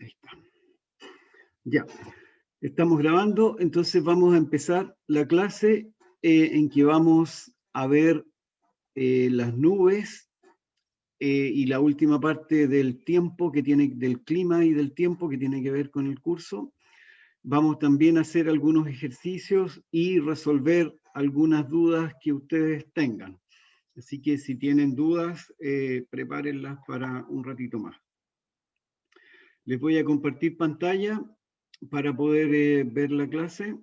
Ahí está. Ya, estamos grabando, entonces vamos a empezar la clase en que vamos a ver las nubes y la última parte del tiempo que tiene, del clima y del tiempo que tiene que ver con el curso. Vamos también a hacer algunos ejercicios y resolver algunas dudas que ustedes tengan. Así que si tienen dudas, prepárenlas para un ratito más. Les voy a compartir pantalla para poder ver la clase.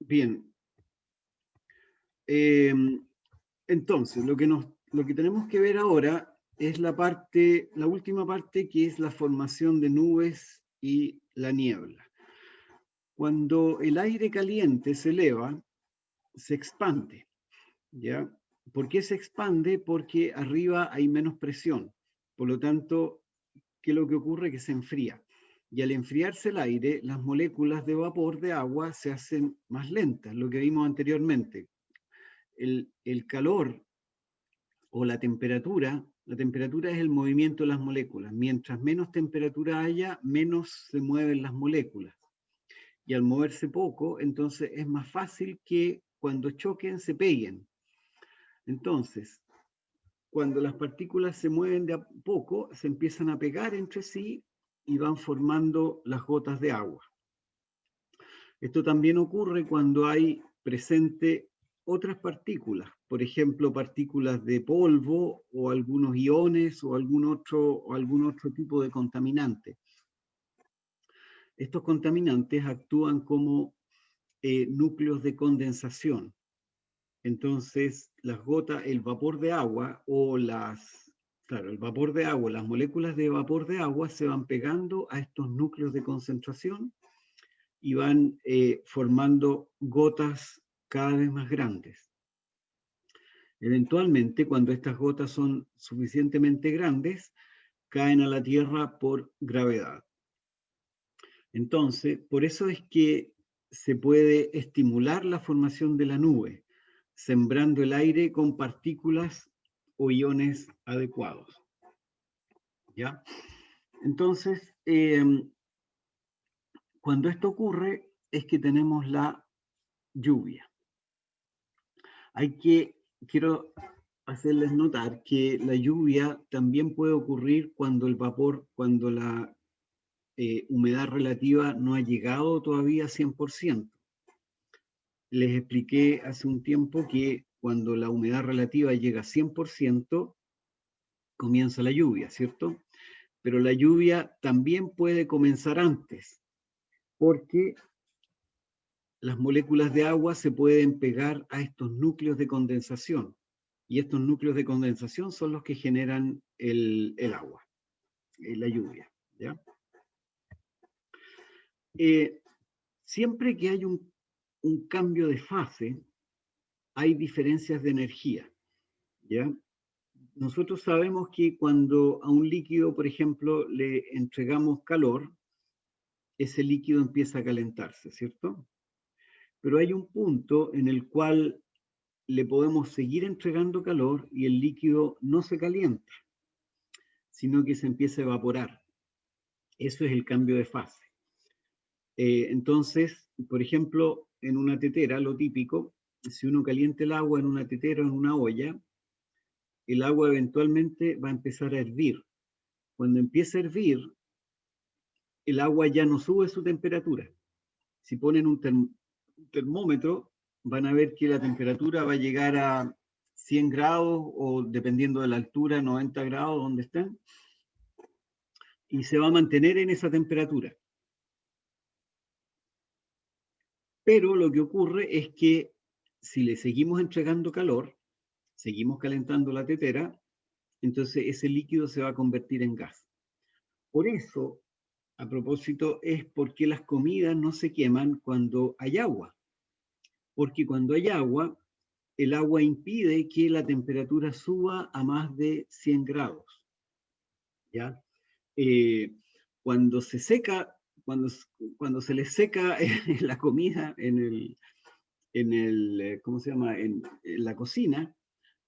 Bien. Entonces, lo que tenemos que ver ahora es la última parte, que es la formación de nubes y la niebla. Cuando el aire caliente se eleva, se expande, ¿ya? ¿Por qué se expande? Porque arriba hay menos presión. Por lo tanto, ¿qué es lo que ocurre? Que se enfría. Y al enfriarse el aire, las moléculas de vapor de agua se hacen más lentas, lo que vimos anteriormente. El calor o la temperatura es el movimiento de las moléculas. Mientras menos temperatura haya, menos se mueven las moléculas. Y al moverse poco, entonces es más fácil que cuando choquen se peguen. Entonces, cuando las partículas se mueven de a poco, se empiezan a pegar entre sí y van formando las gotas de agua. Esto también ocurre cuando hay presente otras partículas, por ejemplo, partículas de polvo o algunos iones o algún otro tipo de contaminante. Estos contaminantes actúan como núcleos de condensación. Entonces, las gotas, el vapor de agua el vapor de agua, las moléculas de vapor de agua se van pegando a estos núcleos de concentración y van formando gotas cada vez más grandes. Eventualmente, cuando estas gotas son suficientemente grandes, caen a la Tierra por gravedad. Entonces, por eso es que se puede estimular la formación de la nube, sembrando el aire con partículas o iones adecuados. ¿Ya? Entonces, cuando esto ocurre, es que tenemos la lluvia. Quiero hacerles notar que la lluvia también puede ocurrir cuando la humedad relativa no ha llegado todavía a 100%. Les expliqué hace un tiempo que cuando la humedad relativa llega a 100%, comienza la lluvia, ¿cierto? Pero la lluvia también puede comenzar antes, porque las moléculas de agua se pueden pegar a estos núcleos de condensación. Y estos núcleos de condensación son los que generan el agua, la lluvia, ¿ya? Siempre que hay un cambio de fase, hay diferencias de energía, ¿ya? Nosotros sabemos que cuando a un líquido, por ejemplo, le entregamos calor, ese líquido empieza a calentarse, ¿cierto? Pero hay un punto en el cual le podemos seguir entregando calor y el líquido no se calienta, sino que se empieza a evaporar. Eso es el cambio de fase. Entonces, por ejemplo, en una tetera, lo típico, si uno calienta el agua en una tetera o en una olla, el agua eventualmente va a empezar a hervir. Cuando empieza a hervir, el agua ya no sube su temperatura. Si ponen un termómetro, van a ver que la temperatura va a llegar a 100 grados o, dependiendo de la altura, 90 grados donde estén, y se va a mantener en esa temperatura. Pero lo que ocurre es que si le seguimos entregando calor, seguimos calentando la tetera, entonces ese líquido se va a convertir en gas. Por eso, a propósito, es porque las comidas no se queman cuando hay agua. Porque cuando hay agua, el agua impide que la temperatura suba a más de 100 grados. ¿Ya? Cuando se seca cuando se les seca la comida ¿cómo se llama? En la cocina,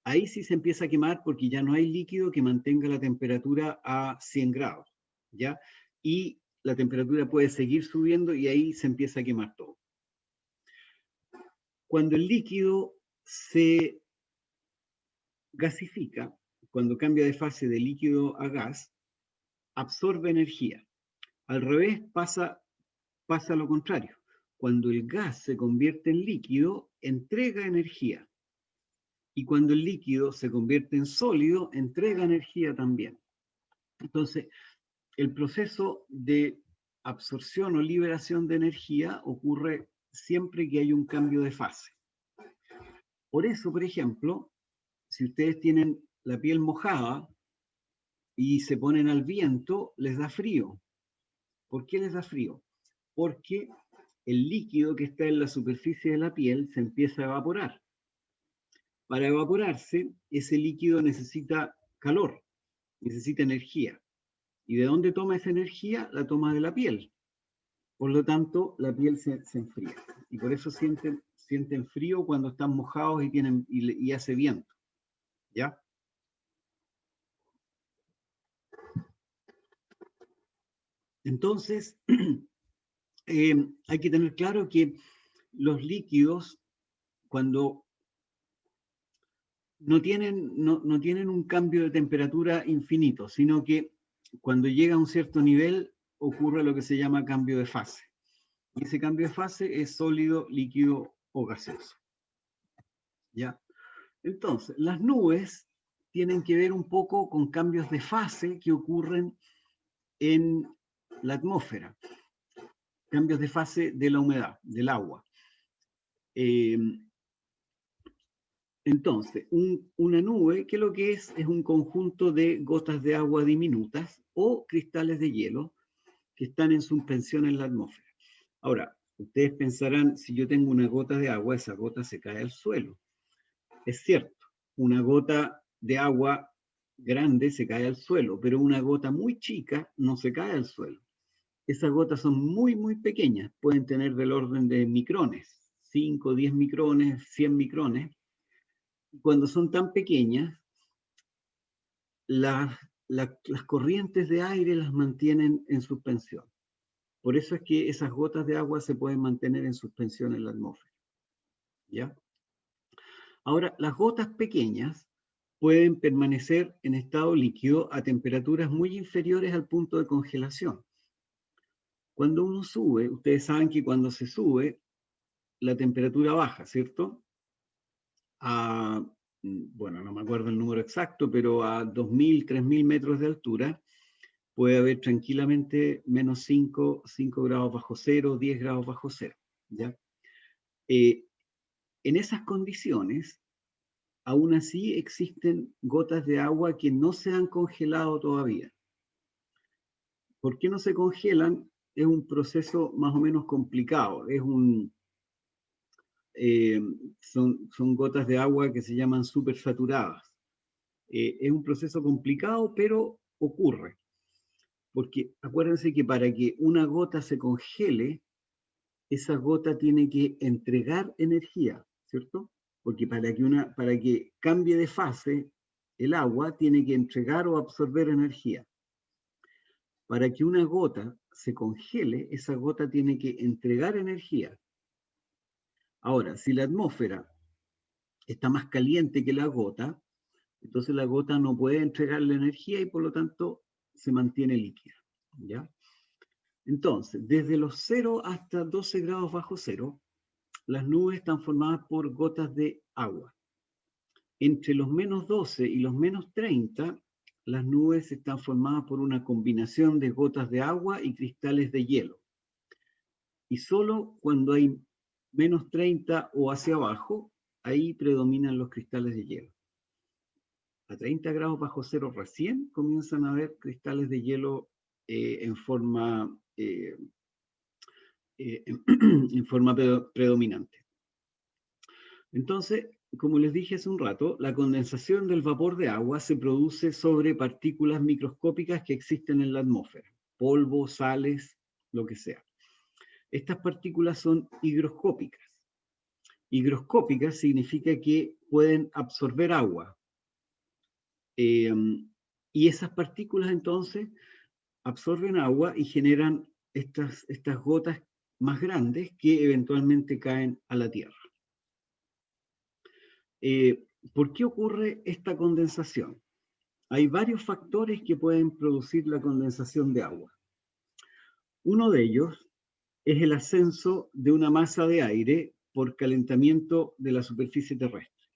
ahí sí se empieza a quemar porque ya no hay líquido que mantenga la temperatura a 100 grados, ¿ya? Y la temperatura puede seguir subiendo y ahí se empieza a quemar todo. Cuando el líquido se gasifica, cuando cambia de fase de líquido a gas, absorbe energía. Al revés pasa lo contrario. Cuando el gas se convierte en líquido, entrega energía. Y cuando el líquido se convierte en sólido, entrega energía también. Entonces, el proceso de absorción o liberación de energía ocurre siempre que hay un cambio de fase. Por eso, por ejemplo, si ustedes tienen la piel mojada y se ponen al viento, les da frío. ¿Por qué les da frío? Porque el líquido que está en la superficie de la piel se empieza a evaporar. Para evaporarse, ese líquido necesita calor, necesita energía. ¿Y de dónde toma esa energía? La toma de la piel. Por lo tanto, la piel se enfría. Y por eso sienten frío cuando están mojados y hace viento. ¿Ya? Entonces, hay que tener claro que los líquidos, cuando no tienen un cambio de temperatura infinito, sino que cuando llega a un cierto nivel ocurre lo que se llama cambio de fase. Y ese cambio de fase es sólido, líquido o gaseoso. ¿Ya? Entonces, las nubes tienen que ver un poco con cambios de fase que ocurren en la atmósfera. Cambios de fase de la humedad, del agua. Entonces, una nube, ¿qué es lo que es? Es un conjunto de gotas de agua diminutas o cristales de hielo que están en suspensión en la atmósfera. Ahora, ustedes pensarán, si yo tengo una gota de agua, esa gota se cae al suelo. Es cierto, una gota de agua grande se cae al suelo, pero una gota muy chica no se cae al suelo. Esas gotas son muy, muy pequeñas, pueden tener del orden de micrones, 5, 10 micrones, 100 micrones. Cuando son tan pequeñas, las corrientes de aire las mantienen en suspensión. Por eso es que esas gotas de agua se pueden mantener en suspensión en la atmósfera. ¿Ya? Ahora, las gotas pequeñas pueden permanecer en estado líquido a temperaturas muy inferiores al punto de congelación. Cuando uno sube, ustedes saben que cuando se sube, la temperatura baja, ¿cierto? Bueno, no me acuerdo el número exacto, pero a 2.000, 3.000 metros de altura puede haber tranquilamente menos 5 grados bajo cero, 10 grados bajo cero. ¿Ya? En esas condiciones, aún así existen gotas de agua que no se han congelado todavía. ¿Por qué no se congelan? Es un proceso más o menos complicado. Son gotas de agua que se llaman supersaturadas. Es un proceso complicado, pero ocurre. Porque acuérdense que para que una gota se congele, esa gota tiene que entregar energía, ¿cierto? Porque para que cambie de fase, el agua tiene que entregar o absorber energía. Para que una gota se congele, esa gota tiene que entregar energía. Ahora, si la atmósfera está más caliente que la gota, entonces la gota no puede entregarle energía y por lo tanto se mantiene líquida. ¿Ya? Entonces, desde los 0 hasta 12 grados bajo cero, las nubes están formadas por gotas de agua. Entre los menos 12 y los menos 30, las nubes están formadas por una combinación de gotas de agua y cristales de hielo. Y solo cuando hay menos 30 o hacia abajo, ahí predominan los cristales de hielo. A 30 grados bajo cero recién comienzan a haber cristales de hielo en forma predominante. Entonces, como les dije hace un rato, la condensación del vapor de agua se produce sobre partículas microscópicas que existen en la atmósfera, polvo, sales, lo que sea. Estas partículas son higroscópicas. Higroscópicas significa que pueden absorber agua. Y esas partículas entonces absorben agua y generan estas gotas más grandes que eventualmente caen a la Tierra. ¿Por qué ocurre esta condensación? Hay varios factores que pueden producir la condensación de agua. Uno de ellos es el ascenso de una masa de aire por calentamiento de la superficie terrestre.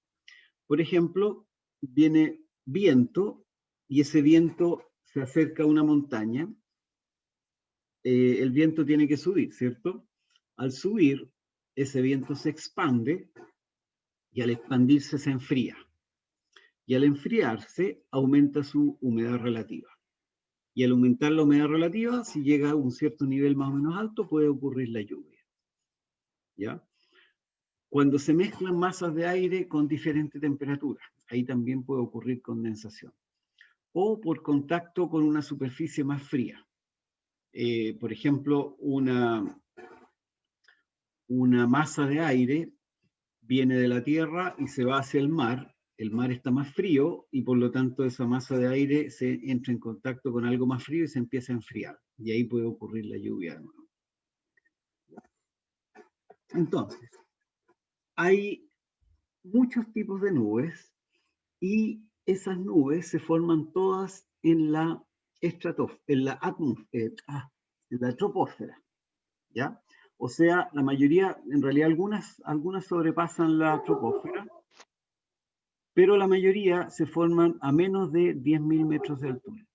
Por ejemplo, viene viento y ese viento se acerca a una montaña. El viento tiene que subir, ¿cierto? Al subir, ese viento se expande y al expandirse se enfría. Y al enfriarse, aumenta su humedad relativa. Y al aumentar la humedad relativa, si llega a un cierto nivel más o menos alto, puede ocurrir la lluvia. ¿Ya? Cuando se mezclan masas de aire con diferente temperatura, ahí también puede ocurrir condensación. O por contacto con una superficie más fría. Por ejemplo, una masa de aire viene de la Tierra y se va hacia el mar está más frío y por lo tanto esa masa de aire se entra en contacto con algo más frío y se empieza a enfriar. Y ahí puede ocurrir la lluvia de nuevo. Entonces, hay muchos tipos de nubes y esas nubes se forman todas en la troposfera, ¿ya? O sea, la mayoría, en realidad algunas sobrepasan la troposfera, pero la mayoría se forman a menos de 10.000 metros de altura.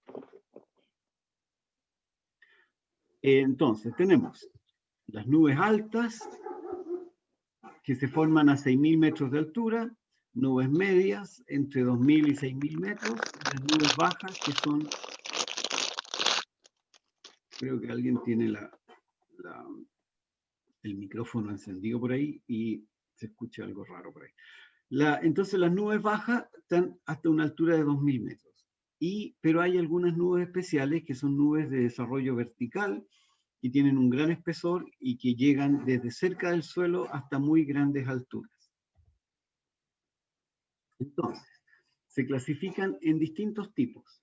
Entonces, tenemos las nubes altas, que se forman a 6.000 metros de altura, nubes medias, entre 2.000 y 6.000 metros, y las nubes bajas, que son... Creo que alguien tiene el micrófono encendido por ahí y se escucha algo raro por ahí. Entonces las nubes bajas están hasta una altura de 2.000 metros. Pero hay algunas nubes especiales que son nubes de desarrollo vertical y tienen un gran espesor y que llegan desde cerca del suelo hasta muy grandes alturas. Entonces, se clasifican en distintos tipos.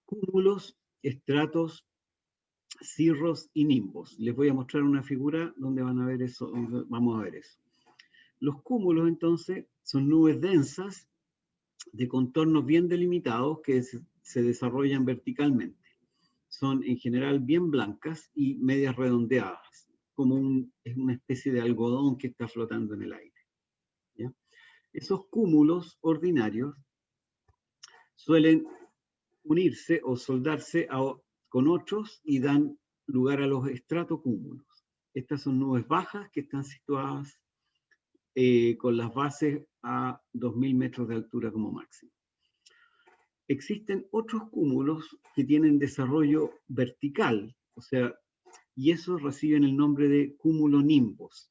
Cúmulos, estratos, cirros y nimbos. Les voy a mostrar una figura donde van a ver eso, donde vamos a ver eso. Los cúmulos, entonces, son nubes densas de contornos bien delimitados que se desarrollan verticalmente. Son en general bien blancas y medias redondeadas, es una especie de algodón que está flotando en el aire. ¿Ya? Esos cúmulos ordinarios suelen unirse o soldarse con otros y dan lugar a los estratocúmulos. Estas son nubes bajas que están situadas con las bases a 2.000 metros de altura como máximo. Existen otros cúmulos que tienen desarrollo vertical, o sea, y esos reciben el nombre de cumulonimbos.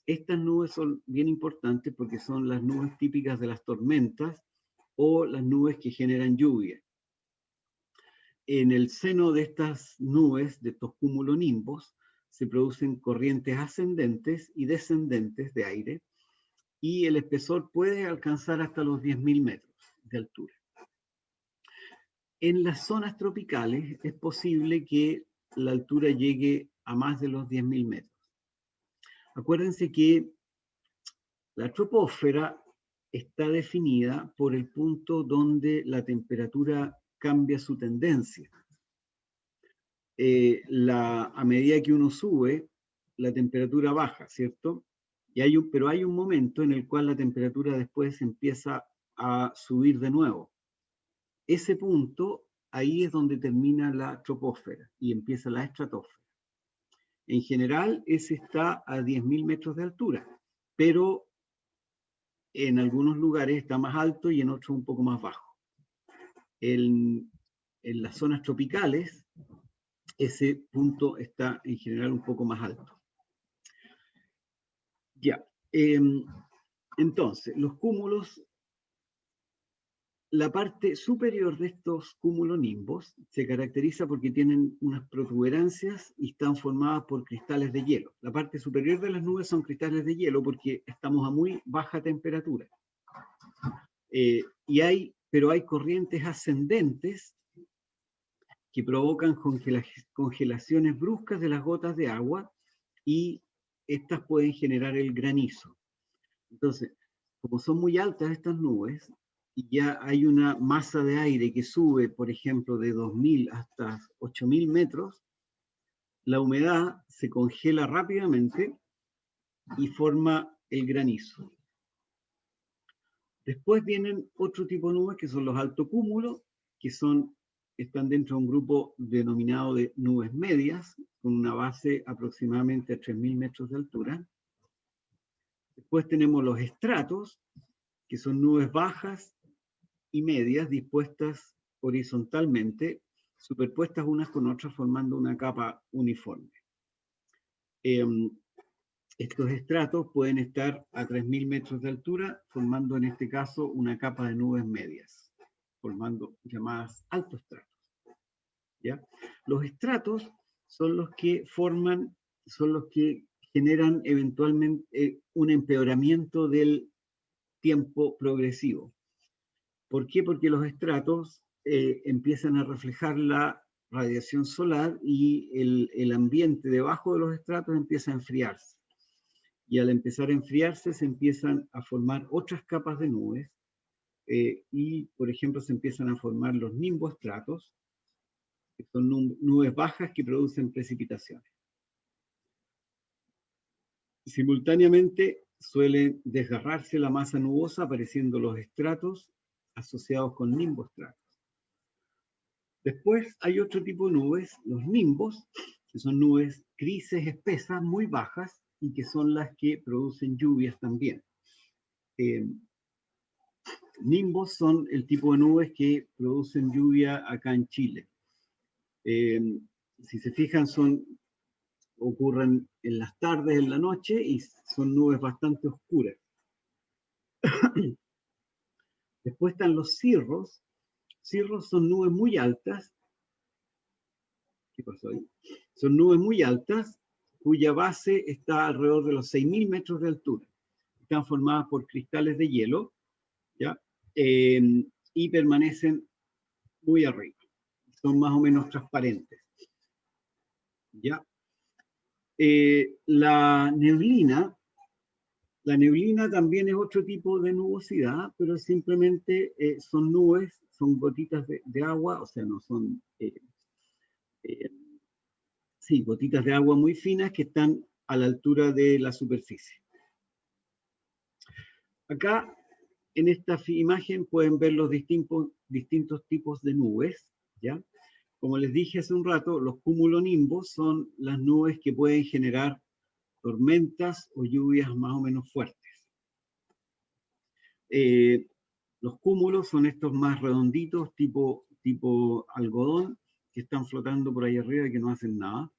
Estas nubes son bien importantes porque son las nubes típicas de las tormentas o las nubes que generan lluvia. En el seno de estas nubes, de estos cumulonimbos, se producen corrientes ascendentes y descendentes de aire y el espesor puede alcanzar hasta los 10.000 metros de altura. En las zonas tropicales es posible que la altura llegue a más de los 10.000 metros. Acuérdense que la troposfera está definida por el punto donde la temperatura cambia su tendencia. A medida que uno sube, la temperatura baja, ¿cierto? Pero hay un momento en el cual la temperatura después empieza a subir de nuevo. Ese punto, ahí es donde termina la troposfera y empieza la estratosfera. En general, ese está a 10.000 metros de altura, pero en algunos lugares está más alto y en otros un poco más bajo. En las zonas tropicales, ese punto está en general un poco más alto. Ya, entonces, los cúmulos La parte superior de estos cumulonimbos se caracteriza porque tienen unas protuberancias y están formadas por cristales de hielo. La parte superior de las nubes son cristales de hielo porque estamos a muy baja temperatura. Pero hay corrientes ascendentes que provocan congelaciones bruscas de las gotas de agua y estas pueden generar el granizo. Entonces, como son muy altas estas nubes, y ya hay una masa de aire que sube, por ejemplo, de 2.000 hasta 8.000 metros, la humedad se congela rápidamente y forma el granizo. Después vienen otro tipo de nubes que son los altocúmulos, que están dentro de un grupo denominado de nubes medias, con una base aproximadamente a 3.000 metros de altura. Después tenemos los estratos, que son nubes bajas y medias dispuestas horizontalmente, superpuestas unas con otras formando una capa uniforme. Estos estratos pueden estar a 3.000 metros de altura, formando en este caso una capa de nubes medias, formando llamadas altoestratos. ¿Ya? Los estratos son los que generan eventualmente un empeoramiento del tiempo progresivo. ¿Por qué? Porque los estratos empiezan a reflejar la radiación solar y el ambiente debajo de los estratos empieza a enfriarse. Y al empezar a enfriarse se empiezan a formar otras capas de nubes y, por ejemplo, se empiezan a formar los nimboestratos, que son nubes bajas que producen precipitaciones. Simultáneamente suelen desgarrarse la masa nubosa apareciendo los estratos asociados con nimboestratos. Después hay otro tipo de nubes, los nimbos, que son nubes grises espesas, muy bajas, y que son las que producen lluvias también. Nimbos son el tipo de nubes que producen lluvia acá en Chile. Si se fijan, ocurren en las tardes, en la noche, y son nubes bastante oscuras. Después están los cirros. Cirros son nubes muy altas. ¿Qué pasó ahí? Son nubes muy altas, cuya base está alrededor de los 6.000 metros de altura. Están formadas por cristales de hielo, ¿ya? Y permanecen muy arriba. Son más o menos transparentes. ¿Ya? La neblina también es otro tipo de nubosidad, pero simplemente son nubes, son gotitas de agua, o sea, no son, sí, gotitas de agua muy finas que están a la altura de la superficie. Acá, en esta imagen, pueden ver los distintos tipos de nubes, ¿ya? Como les dije hace un rato, los cumulonimbos son las nubes que pueden generar tormentas o lluvias más o menos fuertes. Los cúmulos son estos más redonditos, tipo algodón, que están flotando por ahí arriba y que no hacen nada.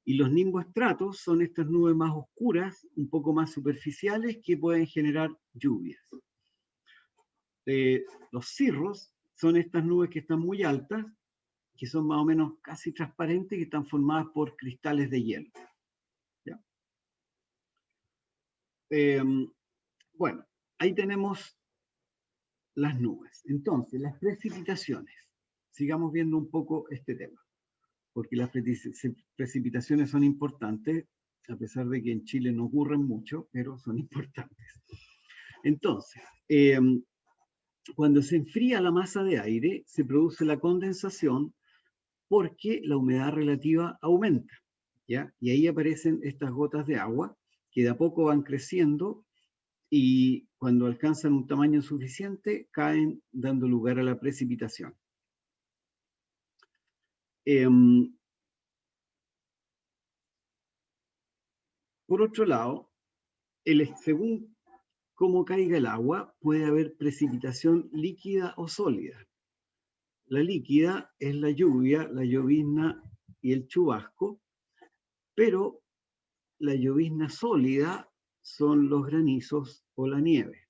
Y los nimboestratos son estas nubes más oscuras, un poco más superficiales, que pueden generar lluvias. Los cirros son estas nubes que están muy altas, que son más o menos casi transparentes, que están formadas por cristales de hielo. ¿Ya? Bueno, ahí tenemos las nubes. Entonces, las precipitaciones. Sigamos viendo un poco este tema, porque las precipitaciones son importantes, a pesar de que en Chile no ocurren mucho, pero son importantes. Entonces, cuando se enfría la masa de aire, se produce la condensación porque la humedad relativa aumenta, ¿ya? Y ahí aparecen estas gotas de agua que de a poco van creciendo y cuando alcanzan un tamaño suficiente, caen dando lugar a la precipitación. Por otro lado, según cómo caiga el agua, puede haber precipitación líquida o sólida. La líquida es la lluvia, la llovizna y el chubasco, pero la llovizna sólida son los granizos o la nieve.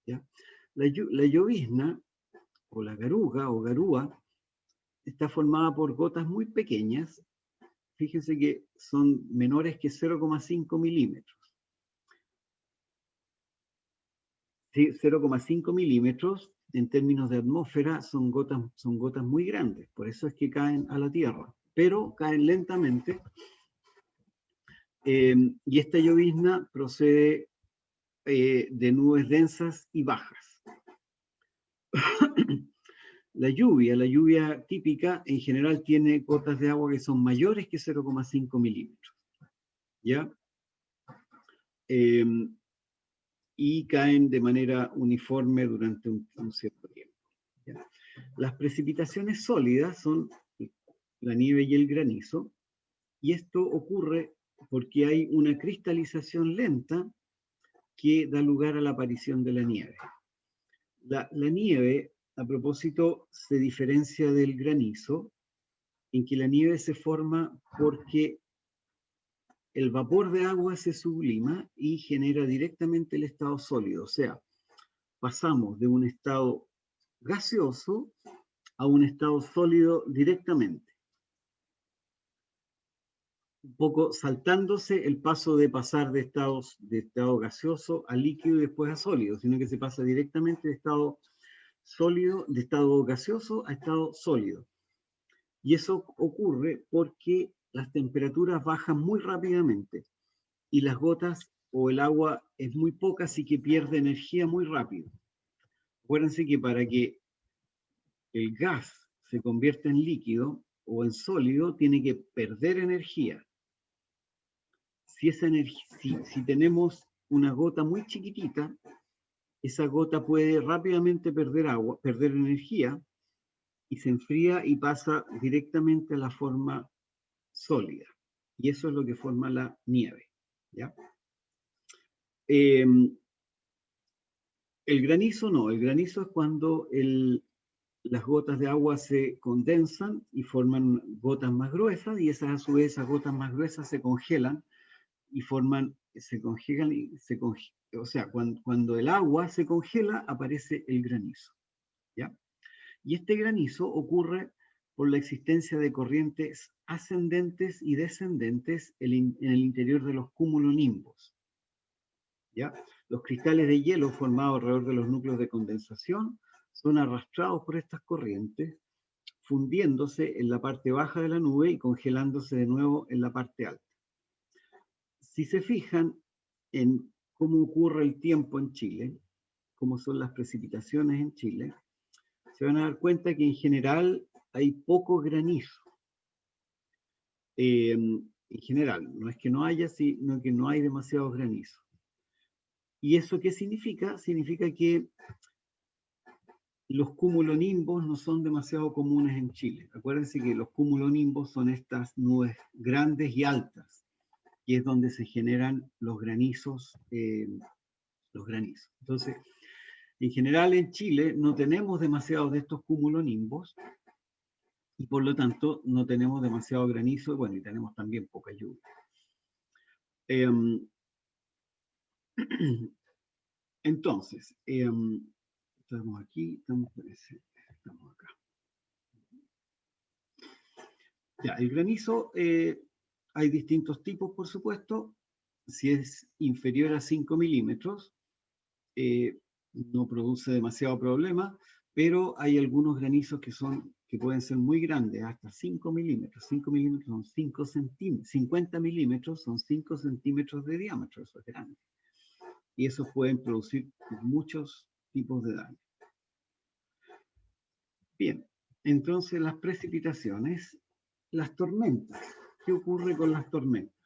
¿Ya? La llovizna o la garuga o garúa, está formada por gotas muy pequeñas. Fíjense que son menores que 0,5 milímetros. ¿Sí? 0,5 milímetros en términos de atmósfera son gotas muy grandes, por eso es que caen a la Tierra, pero caen lentamente, y esta llovizna procede de nubes densas y bajas. La lluvia típica en general tiene gotas de agua que son mayores que 0,5 milímetros, ¿ya? Y caen de manera uniforme durante un cierto tiempo, ¿ya? Las precipitaciones sólidas son la nieve y el granizo, y esto ocurre porque hay una cristalización lenta que da lugar a la aparición de la nieve. La nieve, a propósito, se diferencia del granizo en que la nieve se forma porque el vapor de agua se sublima y genera directamente el estado sólido. O sea, pasamos de un estado gaseoso a un estado sólido directamente. Un poco saltándose el paso de pasar de estado gaseoso a líquido y después a sólido, sino que se pasa directamente de estado sólido, de estado gaseoso a estado sólido. Y eso ocurre porque las temperaturas bajan muy rápidamente y las gotas o el agua es muy poca, así que pierde energía muy rápido. Acuérdense que para que el gas se convierta en líquido o en sólido, tiene que perder energía. Si tenemos una gota muy chiquitita, esa gota puede rápidamente perder energía, y se enfría y pasa directamente a la forma sólida. Y eso es lo que forma la nieve, ¿ya? El granizo no, el granizo es cuando las gotas de agua se condensan y forman gotas más gruesas, y esas a su vez, esas gotas más gruesas se congelan y o sea, cuando el agua se congela, aparece el granizo, ¿ya? Y este granizo ocurre por la existencia de corrientes ascendentes y descendentes en el interior de los cumulonimbos, ¿ya? Los cristales de hielo formados alrededor de los núcleos de condensación son arrastrados por estas corrientes, fundiéndose en la parte baja de la nube y congelándose de nuevo en la parte alta. Si se fijan en cómo ocurre el tiempo en Chile, cómo son las precipitaciones en Chile, se van a dar cuenta que en general hay poco granizo. En general, no es que no haya, sino que no hay demasiado granizo. ¿Y eso qué significa? Significa que los cumulonimbos no son demasiado comunes en Chile. Acuérdense que los cumulonimbos son estas nubes grandes y altas, y es donde se generan los granizos. Entonces, en general en Chile no tenemos demasiados de estos cumulonimbos, y por lo tanto no tenemos demasiado granizo, bueno, y tenemos también poca lluvia. Entonces, estamos aquí, estamos acá. Ya, el granizo, hay distintos tipos, por supuesto. Si es inferior a 5 milímetros, no produce demasiado problema, pero hay algunos granizos que pueden ser muy grandes, hasta 5 milímetros. 5 milímetros son 5 centímetros. 50 milímetros son 5 centímetros de diámetro, eso es grande. Y esos pueden producir muchos tipos de daño. Bien, entonces las precipitaciones, las tormentas. ¿Qué ocurre con las tormentas?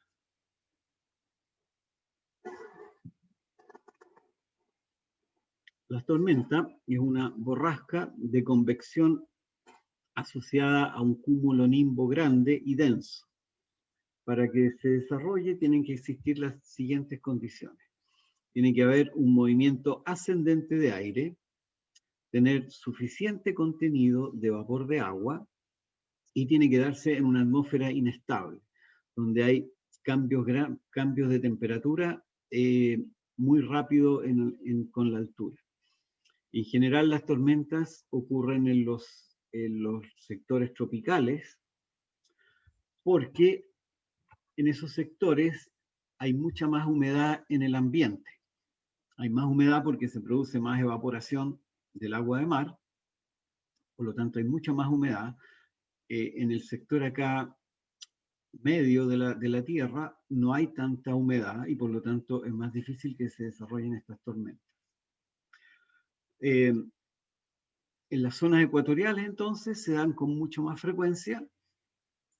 La tormenta es una borrasca de convección asociada a un cumulonimbo grande y denso. Para que se desarrolle tienen que existir las siguientes condiciones. Tiene que haber un movimiento ascendente de aire, tener suficiente contenido de vapor de agua, y tiene que darse en una atmósfera inestable, donde hay cambios de temperatura muy rápido con la altura. En general, las tormentas ocurren en los sectores tropicales, porque en esos sectores hay mucha más humedad en el ambiente. Hay más humedad porque se produce más evaporación del agua de mar, por lo tanto hay mucha más humedad. En el sector acá medio de la Tierra no hay tanta humedad y por lo tanto es más difícil que se desarrollen estas tormentas. En las zonas ecuatoriales entonces se dan con mucho más frecuencia,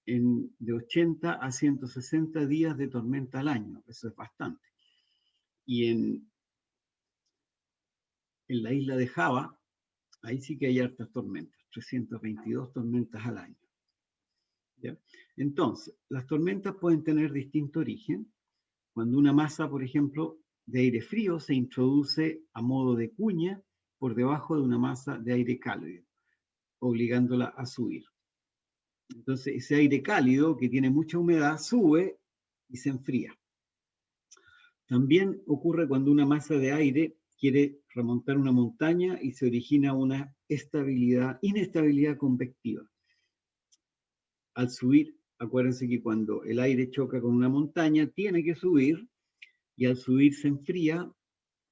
de 80 a 160 días de tormenta al año, eso es bastante. Y en la isla de Java, ahí sí que hay hartas tormentas, 322 tormentas al año. ¿Ya? Entonces, las tormentas pueden tener distinto origen. Cuando una masa, por ejemplo, de aire frío se introduce a modo de cuña por debajo de una masa de aire cálido, obligándola a subir. Entonces, ese aire cálido que tiene mucha humedad sube y se enfría. También ocurre cuando una masa de aire quiere remontar una montaña y se origina una inestabilidad convectiva. Al subir, acuérdense que cuando el aire choca con una montaña, tiene que subir, y al subir se enfría,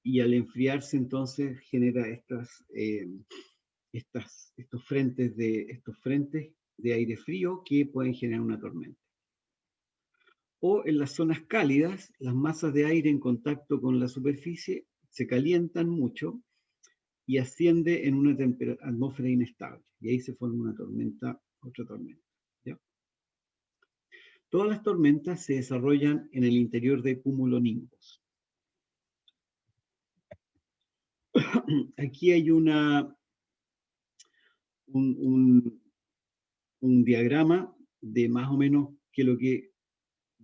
y al enfriarse entonces genera estos frentes de aire frío que pueden generar una tormenta. O en las zonas cálidas, las masas de aire en contacto con la superficie se calientan mucho y asciende en una atmósfera inestable. Y ahí se forma una tormenta, otra tormenta. ¿Ya? Todas las tormentas se desarrollan en el interior de cumulonimbos. Aquí hay un diagrama de más o menos qué es lo que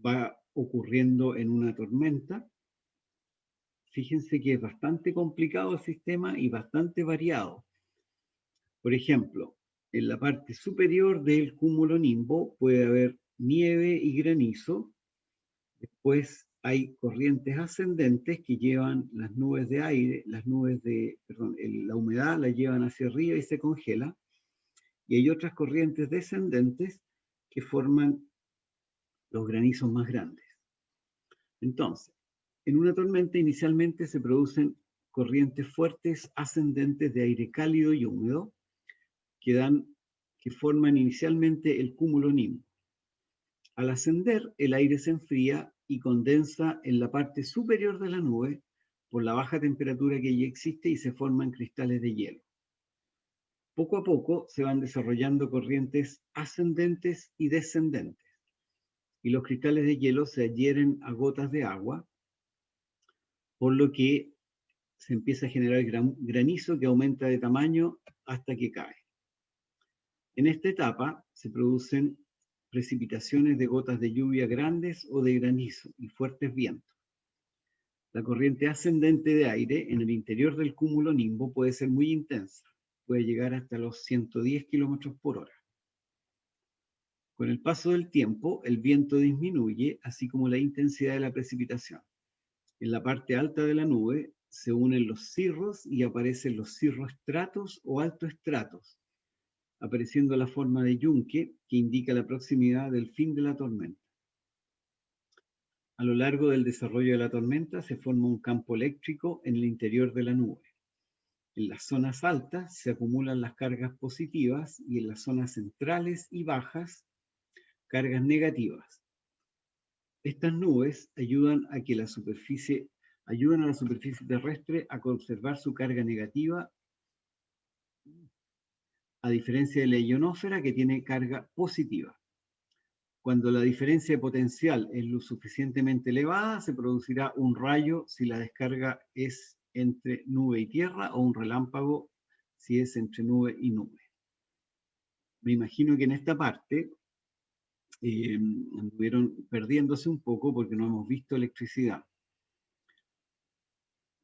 va ocurriendo en una tormenta. Fíjense que es bastante complicado el sistema y bastante variado. Por ejemplo, en la parte superior del cumulonimbo puede haber nieve y granizo. Después hay corrientes ascendentes que llevan las nubes de aire, la humedad la llevan hacia arriba y se congela. Y hay otras corrientes descendentes que forman los granizos más grandes. Entonces, en una tormenta inicialmente se producen corrientes fuertes ascendentes de aire cálido y húmedo que forman inicialmente el cumulonimbo. Al ascender, el aire se enfría y condensa en la parte superior de la nube por la baja temperatura que ya existe y se forman cristales de hielo. Poco a poco se van desarrollando corrientes ascendentes y descendentes, y los cristales de hielo se adhieren a gotas de agua, por lo que se empieza a generar granizo que aumenta de tamaño hasta que cae. En esta etapa se producen precipitaciones de gotas de lluvia grandes o de granizo y fuertes vientos. La corriente ascendente de aire en el interior del cumulonimbo puede ser muy intensa, puede llegar hasta los 110 kilómetros por hora. Con el paso del tiempo, el viento disminuye, así como la intensidad de la precipitación. En la parte alta de la nube se unen los cirros y aparecen los cirroestratos o altoestratos, apareciendo la forma de yunque que indica la proximidad del fin de la tormenta. A lo largo del desarrollo de la tormenta se forma un campo eléctrico en el interior de la nube. En las zonas altas se acumulan las cargas positivas y en las zonas centrales y bajas cargas negativas. Estas nubes ayudan a la superficie terrestre a conservar su carga negativa, a diferencia de la ionósfera que tiene carga positiva. Cuando la diferencia de potencial es lo suficientemente elevada, se producirá un rayo si la descarga es entre nube y tierra, o un relámpago si es entre nube y nube. Me imagino que en esta parte anduvieron perdiéndose un poco porque no hemos visto electricidad.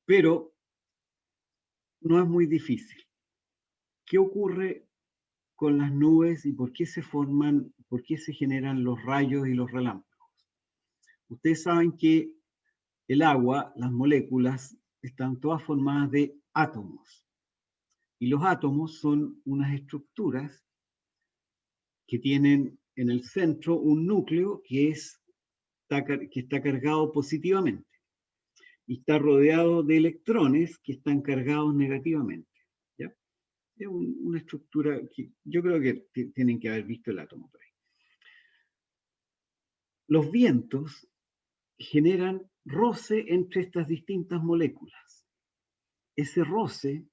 Pero no es muy difícil. ¿Qué ocurre con las nubes y por qué se forman, por qué se generan los rayos y los relámpagos? Ustedes saben que el agua, las moléculas, están todas formadas de átomos. Y los átomos son unas estructuras que tienen en el centro un núcleo que está cargado positivamente y está rodeado de electrones que están cargados negativamente. ¿Ya? Es una estructura que yo creo que tienen que haber visto el átomo por ahí. Los vientos generan roce entre estas distintas moléculas. Ese roce,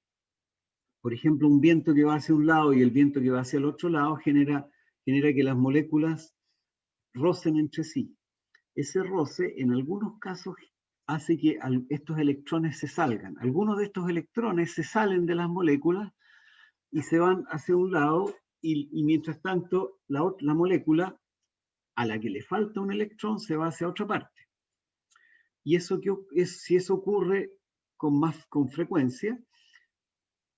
por ejemplo, un viento que va hacia un lado y el viento que va hacia el otro lado, genera que las moléculas rocen entre sí. Ese roce, en algunos casos, hace que estos electrones se salgan. Algunos de estos electrones se salen de las moléculas y se van hacia un lado, y mientras tanto, la molécula a la que le falta un electrón se va hacia otra parte. Y si eso ocurre con frecuencia,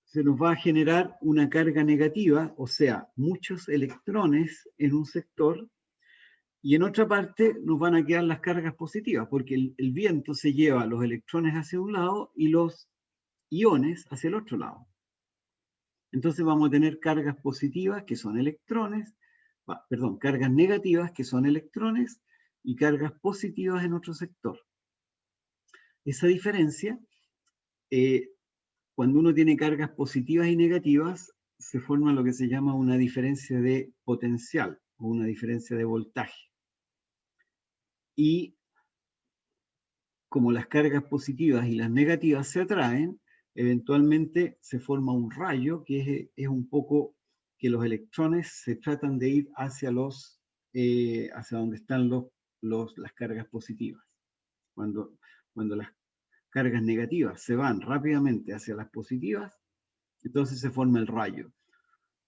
se nos va a generar una carga negativa, o sea, muchos electrones en un sector, y en otra parte nos van a quedar las cargas positivas, porque el viento se lleva los electrones hacia un lado y los iones hacia el otro lado. Entonces vamos a tener cargas positivas, que son electrones, cargas negativas, que son electrones, y cargas positivas en otro sector. Esa diferencia, cuando uno tiene cargas positivas y negativas, se forma lo que se llama una diferencia de potencial o una diferencia de voltaje. Y como las cargas positivas y las negativas se atraen, eventualmente se forma un rayo que es un poco que los electrones se tratan de ir hacia donde están las cargas positivas. Cuando las cargas negativas se van rápidamente hacia las positivas, entonces se forma el rayo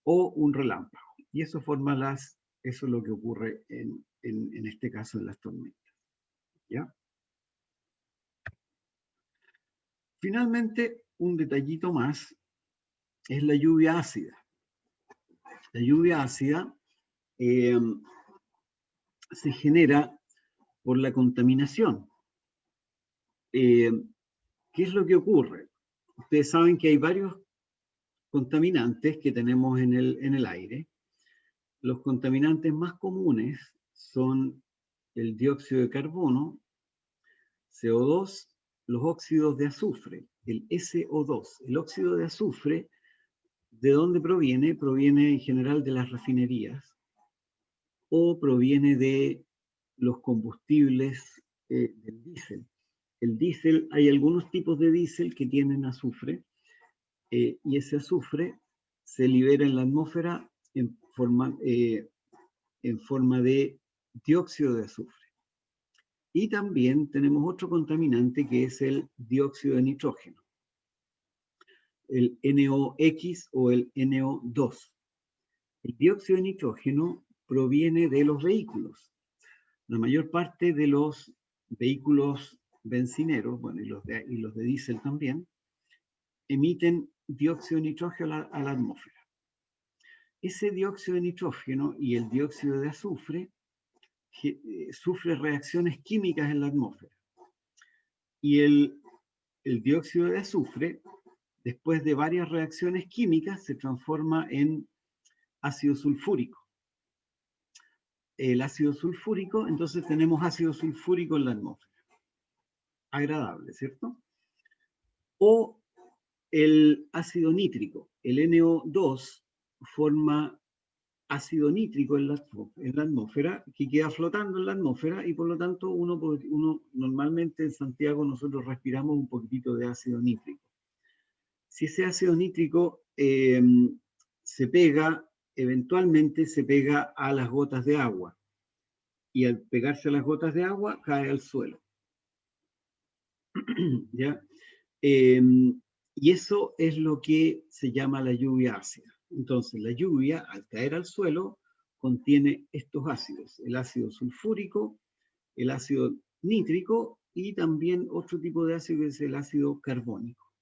o un relámpago. Y eso es lo que ocurre en este caso en las tormentas. ¿Ya? Finalmente, un detallito más es la lluvia ácida. La lluvia ácida se genera por la contaminación. ¿Qué es lo que ocurre? Ustedes saben que hay varios contaminantes que tenemos en el aire. Los contaminantes más comunes son el dióxido de carbono, CO2, los óxidos de azufre, el SO2. El óxido de azufre, ¿de dónde proviene? Proviene en general de las refinerías o proviene de los combustibles del diésel. El diésel, hay algunos tipos de diésel que tienen azufre, y ese azufre se libera en la atmósfera en forma de dióxido de azufre. Y también tenemos otro contaminante que es el dióxido de nitrógeno, el NOx o el NO2. El dióxido de nitrógeno proviene de los vehículos. La mayor parte de los vehículos bencineros, bueno, y los de diésel también, emiten dióxido de nitrógeno a la atmósfera. Ese dióxido de nitrógeno y el dióxido de azufre sufre reacciones químicas en la atmósfera. Y el dióxido de azufre, después de varias reacciones químicas, se transforma en ácido sulfúrico. El ácido sulfúrico, entonces tenemos ácido sulfúrico en la atmósfera. Agradable, ¿cierto? O el ácido nítrico, el NO2, forma ácido nítrico en la atmósfera, que queda flotando en la atmósfera, y por lo tanto uno normalmente en Santiago nosotros respiramos un poquitito de ácido nítrico. Si ese ácido nítrico eventualmente se pega a las gotas de agua, y al pegarse a las gotas de agua cae al suelo. ¿Ya? Y eso es lo que se llama la lluvia ácida. Entonces, la lluvia, al caer al suelo, contiene estos ácidos, el ácido sulfúrico, el ácido nítrico y también otro tipo de ácido que es el ácido carbónico.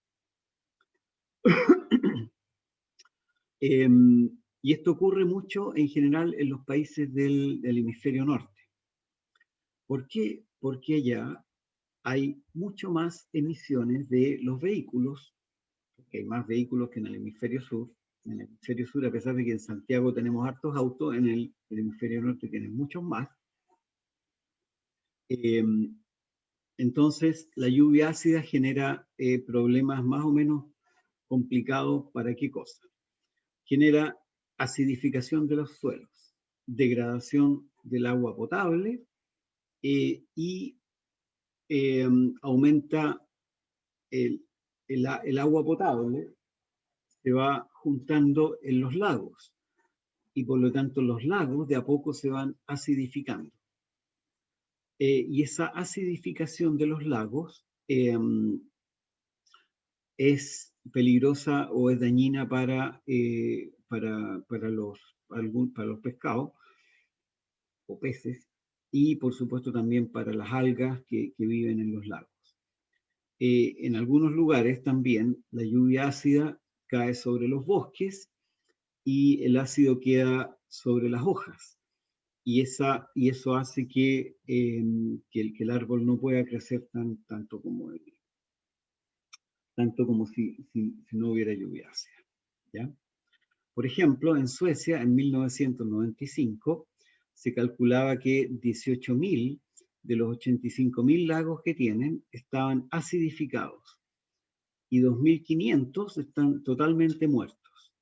Y esto ocurre mucho en general en los países del hemisferio norte. ¿Por qué? Porque allá hay mucho más emisiones de los vehículos, que hay más vehículos que en el hemisferio sur. En el hemisferio sur, a pesar de que en Santiago tenemos hartos autos, en el hemisferio norte tienen muchos más. Entonces, la lluvia ácida genera problemas más o menos complicados. ¿Para qué cosa? Genera acidificación de los suelos, degradación del agua potable y aumenta el agua potable, se va juntando en los lagos y por lo tanto los lagos de a poco se van acidificando. Y esa acidificación de los lagos es peligrosa o es dañina para los pescados o peces y por supuesto también para las algas que viven en los lagos. En algunos lugares también la lluvia ácida cae sobre los bosques y el ácido queda sobre las hojas. Y eso hace que el árbol no pueda crecer tanto como si no hubiera lluvia ácida. ¿Ya? Por ejemplo, en Suecia, en 1995, se calculaba que 18.000 de los 85.000 lagos que tienen estaban acidificados y 2.500 están totalmente muertos.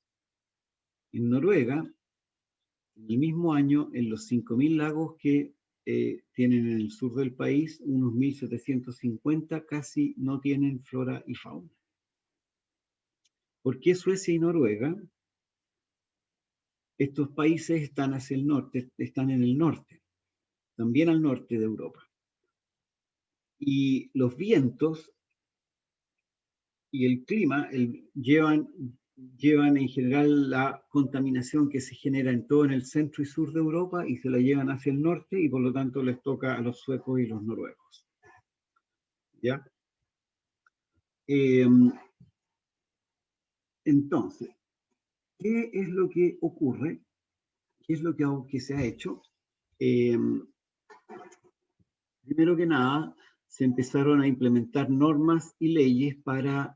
En Noruega, en el mismo año, en los 5.000 lagos que tienen en el sur del país, unos 1.750 casi no tienen flora y fauna. ¿Por qué Suecia y Noruega? Estos países están hacia el norte, están en el norte, también al norte de Europa. Y los vientos y el clima llevan en general la contaminación que se genera en todo en el centro y sur de Europa y se la llevan hacia el norte y por lo tanto les toca a los suecos y los noruegos. ¿Ya? Entonces, ¿qué es lo que ocurre? ¿Qué es lo que se ha hecho? Primero que nada, se empezaron a implementar normas y leyes para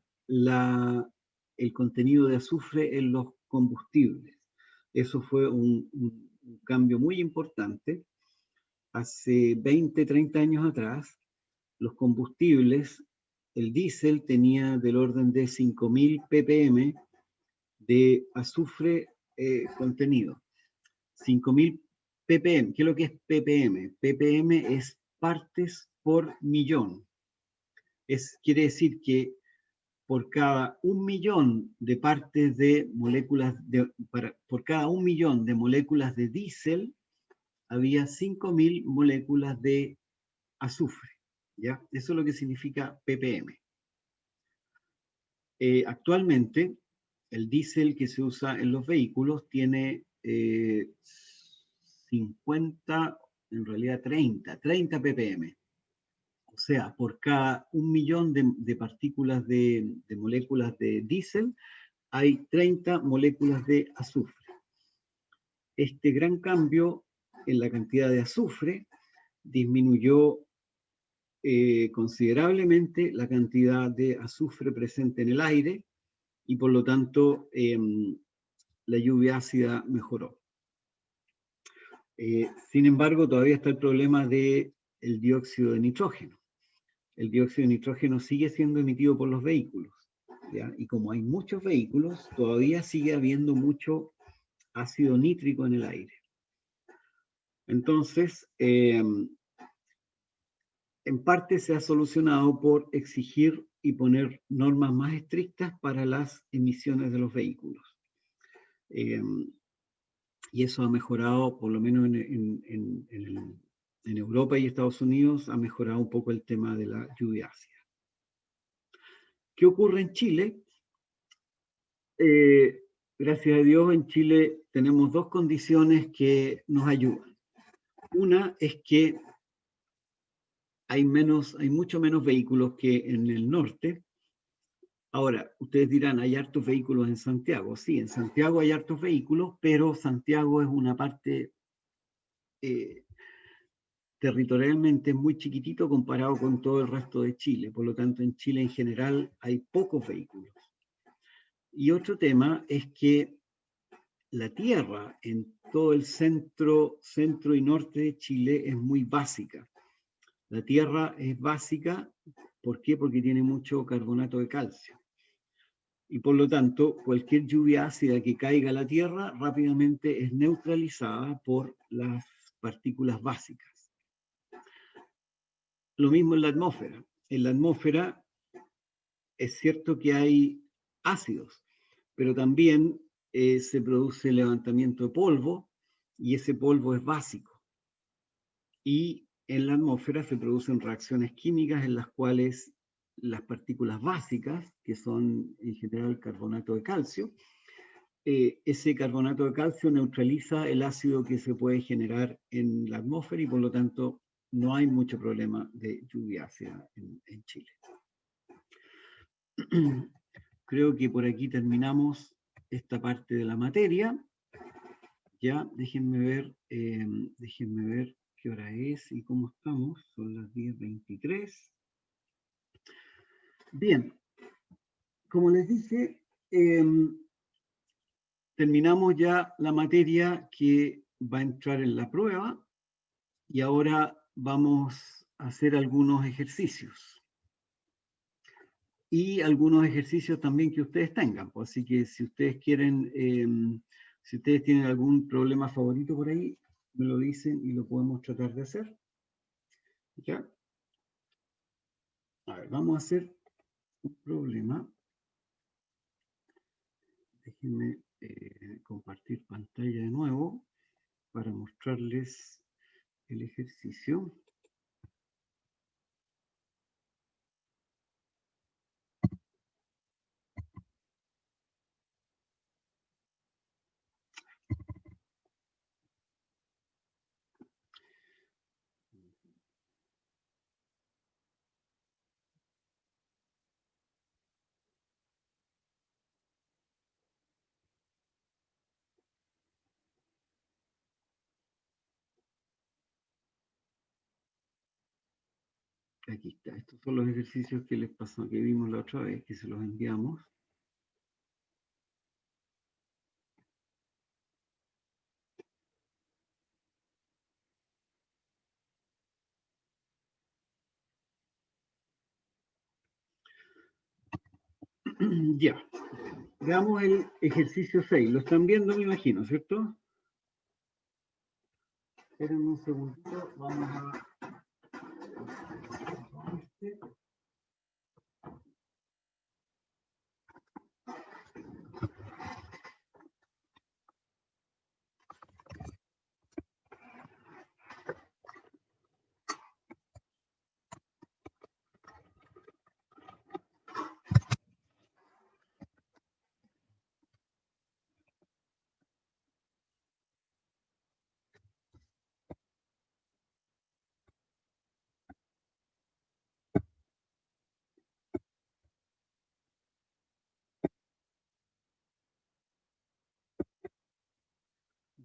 el contenido de azufre en los combustibles. Eso fue un cambio muy importante. Hace 20, 30 años atrás, los combustibles, el diésel tenía del orden de 5.000 ppm de azufre contenido. 5.000 ppm. ¿Qué es lo que es ppm? ppm es partes por millón. Quiere decir que por cada 1.000.000 de partes de moléculas, por cada 1.000.000 de moléculas de diésel, había 5.000 moléculas de azufre. ¿Ya? Eso es lo que significa ppm. Actualmente, el diésel que se usa en los vehículos tiene 50, en realidad 30 ppm. O sea, por cada 1.000.000 de partículas de moléculas de diésel, hay 30 moléculas de azufre. Este gran cambio en la cantidad de azufre disminuyó considerablemente la cantidad de azufre presente en el aire y por lo tanto la lluvia ácida mejoró. Sin embargo, todavía está el problema del dióxido de nitrógeno. El dióxido de nitrógeno sigue siendo emitido por los vehículos, ¿ya? Y como hay muchos vehículos, todavía sigue habiendo mucho ácido nítrico en el aire. Entonces, en parte se ha solucionado por exigir y poner normas más estrictas para las emisiones de los vehículos. Y eso ha mejorado, por lo menos en Europa y Estados Unidos, ha mejorado un poco el tema de la lluvia ácida. ¿Qué ocurre en Chile? Gracias a Dios, en Chile tenemos dos condiciones que nos ayudan. Una es que hay mucho menos vehículos que en el norte. Ahora, ustedes dirán, hay hartos vehículos en Santiago. Sí, en Santiago hay hartos vehículos, pero Santiago es una parte territorialmente muy chiquitito comparado con todo el resto de Chile. Por lo tanto, en Chile en general hay pocos vehículos. Y otro tema es que la tierra en todo el centro y norte de Chile es muy básica. La tierra es básica, ¿por qué? Porque tiene mucho carbonato de calcio. Y por lo tanto, cualquier lluvia ácida que caiga a la tierra rápidamente es neutralizada por las partículas básicas. Lo mismo en la atmósfera. En la atmósfera es cierto que hay ácidos, pero también se produce levantamiento de polvo y ese polvo es básico. Y en la atmósfera se producen reacciones químicas en las cuales las partículas básicas, que son en general carbonato de calcio, ese carbonato de calcio neutraliza el ácido que se puede generar en la atmósfera y por lo tanto no hay mucho problema de lluvia ácida en Chile. Creo que por aquí terminamos esta parte de la materia. Ya, déjenme ver qué hora es y cómo estamos. Son las 10:23. Bien, como les dije, terminamos ya la materia que va a entrar en la prueba y ahora vamos a hacer algunos ejercicios. Y algunos ejercicios también que ustedes tengan. Así que si ustedes quieren, si ustedes tienen algún problema favorito por ahí, me lo dicen y lo podemos tratar de hacer. ¿Ya? A ver, vamos a hacer un problema. Déjenme compartir pantalla de nuevo para mostrarles el ejercicio. Aquí está. Estos son los ejercicios que les pasó, que vimos la otra vez, que se los enviamos. Ya. Veamos el ejercicio 6. Lo están viendo, me imagino, ¿cierto? Esperen un segundito. Vamos a...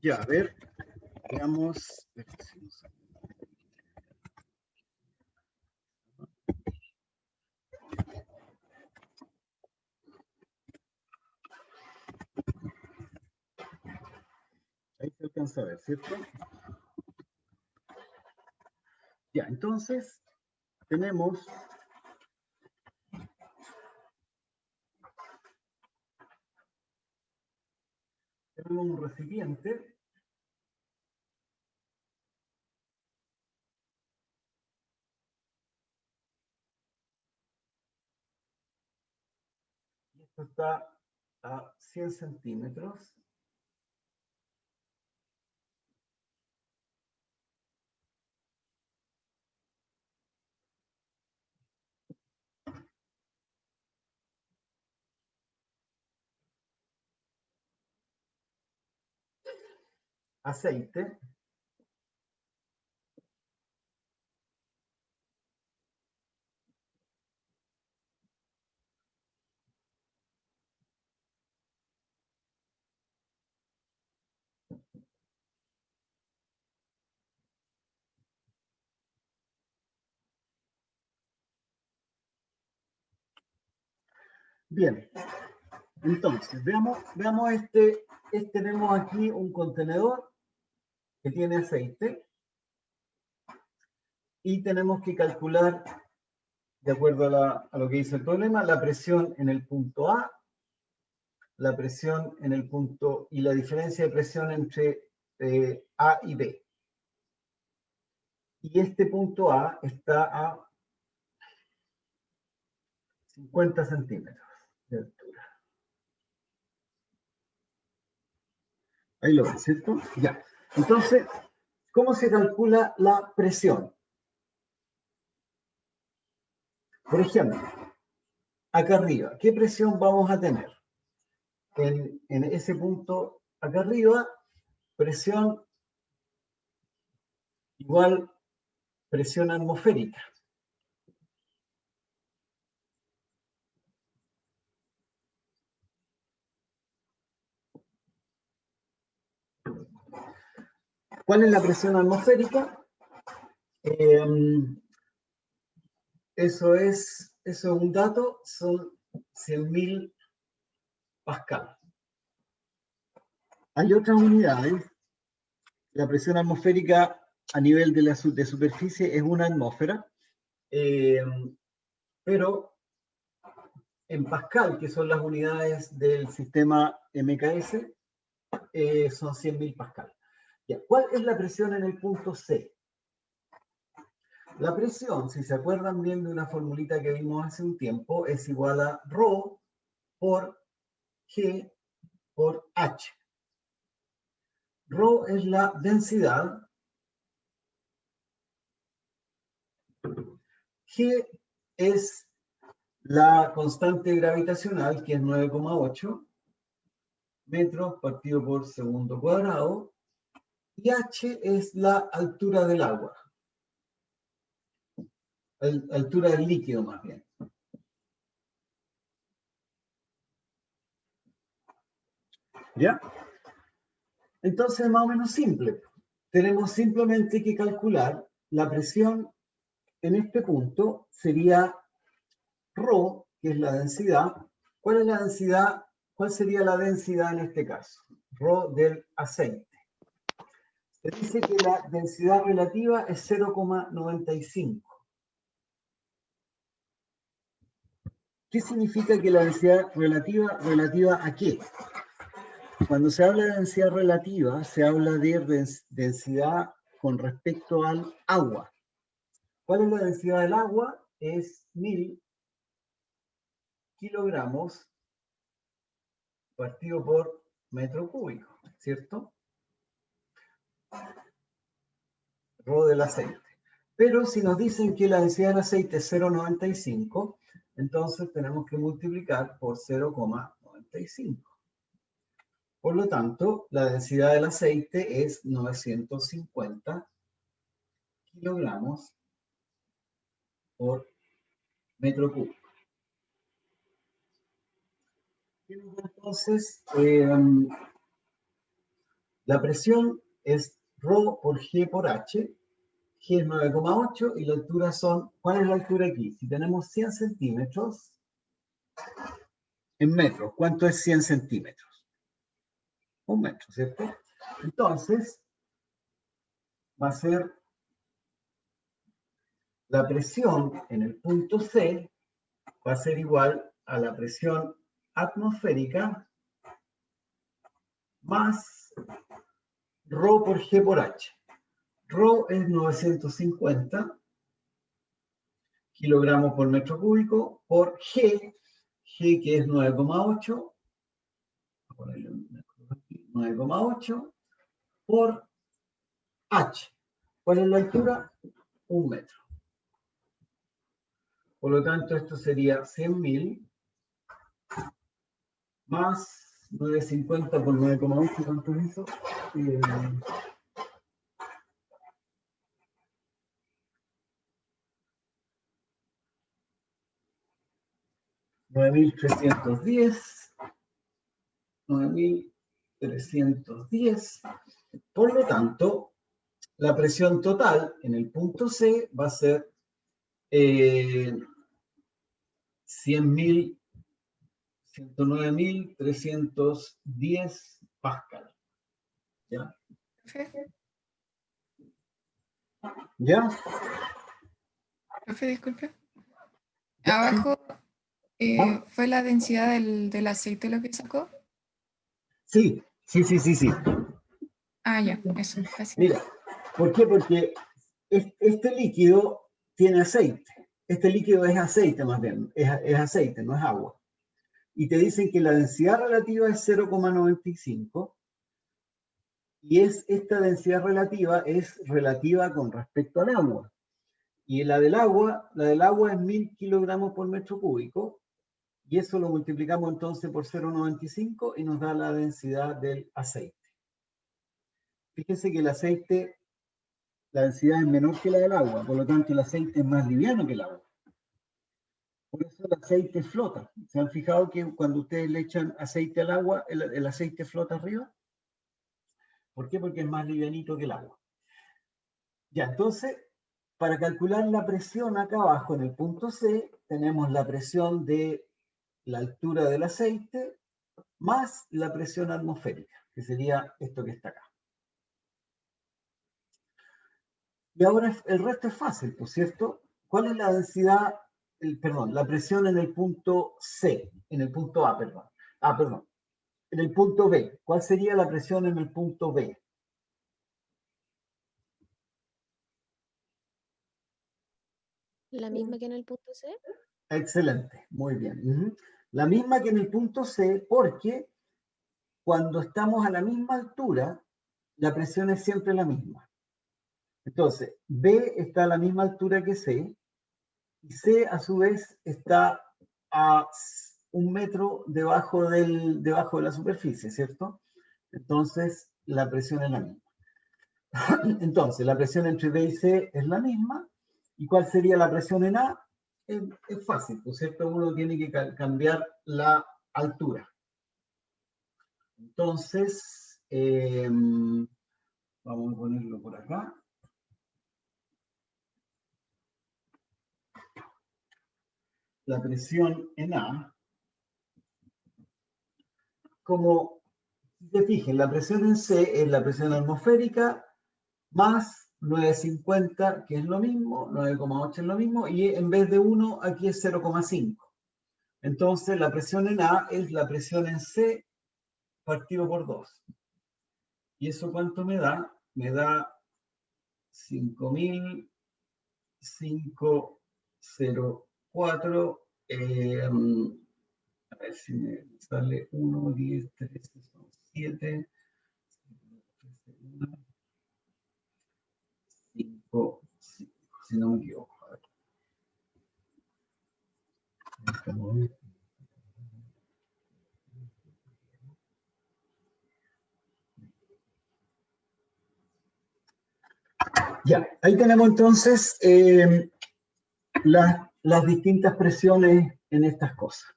Ya, a ver, veamos. Ahí se alcanza a ver, ¿cierto? Ya, entonces tenemos un recipiente. Y esto está a 100 centímetros. Aceite. Bien, Entonces, veamos tenemos aquí un contenedor que tiene aceite y tenemos que calcular, de acuerdo a lo que dice el problema, la presión en el punto A, la presión en el punto y la diferencia de presión entre A y B. Y este punto A está a 50 centímetros de altura. Ahí lo ven, ¿cierto? Ya. Entonces, ¿cómo se calcula la presión? Por ejemplo, acá arriba, ¿qué presión vamos a tener? En ese punto acá arriba, presión igual presión atmosférica. ¿Cuál es la presión atmosférica? Eso es un dato, son 100.000 pascal. Hay otras unidades. La presión atmosférica a nivel de superficie es una atmósfera, pero en pascal, que son las unidades del sistema MKS, son 100.000 pascal. Ya, ¿cuál es la presión en el punto C? La presión, si se acuerdan bien de una formulita que vimos hace un tiempo, es igual a ρ por G por H. Rho es la densidad, G es la constante gravitacional, que es 9,8 metros partido por segundo cuadrado, y H es la altura del agua, altura del líquido más bien. ¿Ya? Entonces es más o menos simple. Tenemos simplemente que calcular la presión en este punto, sería ρ, que es la densidad. ¿Cuál es la densidad? ¿Cuál sería la densidad en este caso? Ρ del aceite. Se dice que la densidad relativa es 0,95. ¿Qué significa que la densidad relativa? ¿Relativa a qué? Cuando se habla de densidad relativa, se habla de densidad con respecto al agua. ¿Cuál es la densidad del agua? Es 1000 kilogramos partido por metro cúbico, ¿cierto? Rho del aceite. Pero si nos dicen que la densidad del aceite es 0,95, entonces tenemos que multiplicar por 0,95. Por lo tanto, la densidad del aceite es 950 kilogramos por metro cúbico. Entonces, la presión es ρ por G por H. G es 9,8 y la altura son, ¿cuál es la altura aquí? Si tenemos 100 centímetros en metros, ¿cuánto es 100 centímetros? 1 metro, ¿cierto? Entonces, va a ser la presión en el punto C, va a ser igual a la presión atmosférica más ρ por G por H. Ρ es 950 kilogramos por metro cúbico por G, G que es 9,8, 9,8 por H. ¿Cuál es la altura? 1 metro. Por lo tanto, esto sería 100.000 más 950 por 9,8, ¿cuánto es eso? 9.310. 9.310. Por lo tanto, la presión total en el punto C va a ser 100.000 109.310 Pascal. ¿Ya? Profe, ¿Ya? profe, disculpe. Abajo fue la densidad del aceite lo que sacó. Sí, sí, sí, sí, sí. Ah, ya, eso, gracias. Mira, ¿por qué? Porque este líquido tiene aceite. Este líquido es aceite más bien, es aceite, no es agua. Y te dicen que la densidad relativa es 0,95 y esta densidad relativa es relativa con respecto al agua. Y la del agua es 1000 kilogramos por metro cúbico y eso lo multiplicamos entonces por 0,95 y nos da la densidad del aceite. Fíjense que el aceite, la densidad es menor que la del agua, por lo tanto el aceite es más liviano que el agua. Por eso el aceite flota. ¿Se han fijado que cuando ustedes le echan aceite al agua, el aceite flota arriba? ¿Por qué? Porque es más livianito que el agua. Ya, entonces, para calcular la presión acá abajo en el punto C, tenemos la presión de la altura del aceite más la presión atmosférica, que sería esto que está acá. Y ahora el resto es fácil, ¿por cierto? ¿Cuál es la densidad, perdón, la presión en el punto C, en el punto A, perdón? Perdón, en el punto B. ¿Cuál sería la presión en el punto B? La misma que en el punto C. Excelente, muy bien. La misma que en el punto C, porque cuando estamos a la misma altura, la presión es siempre la misma. Entonces, B está a la misma altura que C, y C a su vez está a 1 metro debajo de la superficie, ¿cierto? Entonces, la presión es la misma. Entonces, la presión entre B y C es la misma. ¿Y cuál sería la presión en A? Es fácil, ¿no es cierto? Uno tiene que cambiar la altura. Entonces, vamos a ponerlo por acá. La presión en A, como te fijen, la presión en C es la presión atmosférica más 950, que es lo mismo, 9,8 es lo mismo, y en vez de 1, aquí es 0,5. Entonces, la presión en A es la presión en C partido por 2. ¿Y eso cuánto me da? Me da 5.504. A ver si me sale 1, 10, 13, 7. 5, si no me equivoco. A ver. Ya, ahí tenemos entonces las distintas presiones en estas cosas.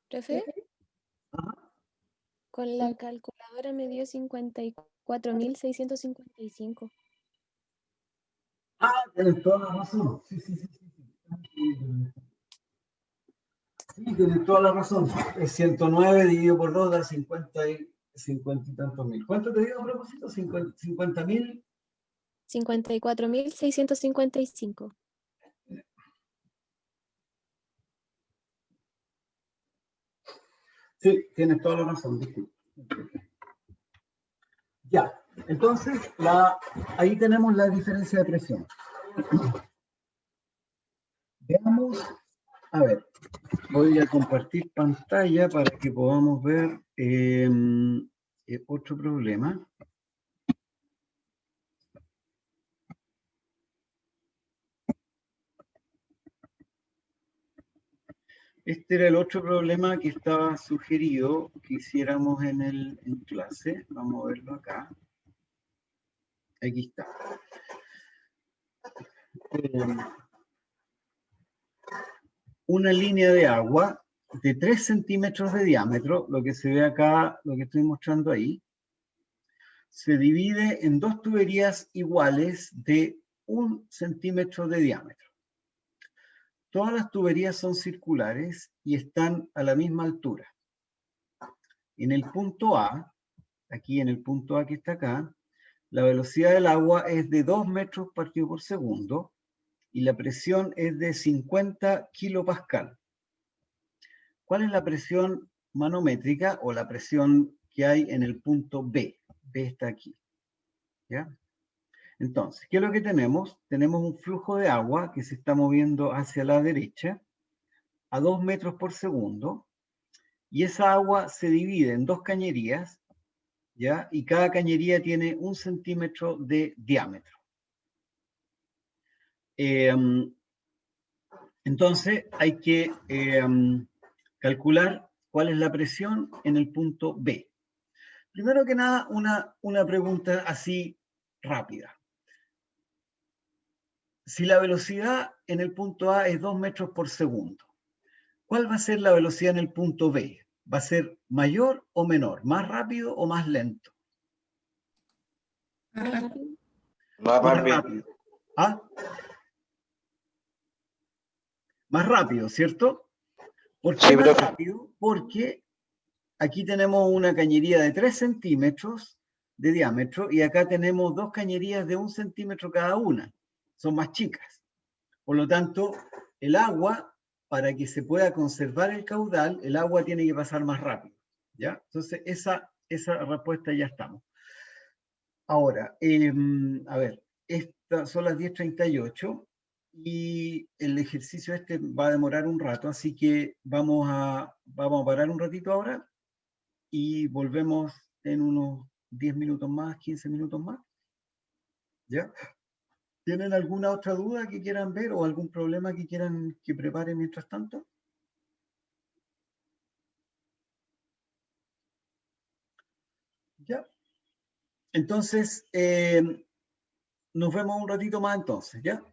Profe, con la calculadora me dio 54.655. Tienes toda la razón. Sí. Sí, tienes toda la razón. Es 109 dividido por 2 da 50 y tantos mil. ¿Cuánto te dio a propósito? 50.000. 54.655. Sí, tienes toda la razón, disculpe. Ya, entonces ahí tenemos la diferencia de presión. Veamos, a ver, voy a compartir pantalla para que podamos ver otro problema. Este era el otro problema que estaba sugerido que hiciéramos en clase. Vamos a verlo acá. Aquí está. Una línea de agua de 3 centímetros de diámetro, lo que se ve acá, lo que estoy mostrando ahí, se divide en dos tuberías iguales de 1 centímetro de diámetro. Todas las tuberías son circulares y están a la misma altura. En el punto A, aquí en el punto A que está acá, la velocidad del agua es de 2 metros partido por segundo y la presión es de 50 kilopascal. ¿Cuál es la presión manométrica o la presión que hay en el punto B? B está aquí. ¿Ya? Entonces, ¿qué es lo que tenemos? Tenemos un flujo de agua que se está moviendo hacia la derecha a 2 metros por segundo y esa agua se divide en 2 cañerías, ¿ya? Y cada cañería tiene 1 centímetro de diámetro. Entonces, hay que calcular cuál es la presión en el punto B. Primero que nada, una pregunta así rápida. Si la velocidad en el punto A es 2 metros por segundo, ¿cuál va a ser la velocidad en el punto B? ¿Va a ser mayor o menor? ¿Más rápido o más lento? Más rápido. Más Más rápido. rápido. ¿Ah? Más rápido, ¿cierto? ¿Por qué Sí, más profe. rápido? Porque aquí tenemos una cañería de 3 centímetros de diámetro y acá tenemos 2 cañerías de 1 centímetro cada una. Son más chicas. Por lo tanto, el agua, para que se pueda conservar el caudal, el agua tiene que pasar más rápido. ¿Ya? Entonces, esa respuesta ya estamos. Ahora, a ver, estas son las 10:38 y el ejercicio este va a demorar un rato, así que vamos a parar un ratito ahora y volvemos en unos 10 minutos más, 15 minutos más. ¿Ya? ¿Tienen alguna otra duda que quieran ver o algún problema que quieran que prepare mientras tanto? ¿Ya? Entonces, nos vemos un ratito más entonces, ¿ya?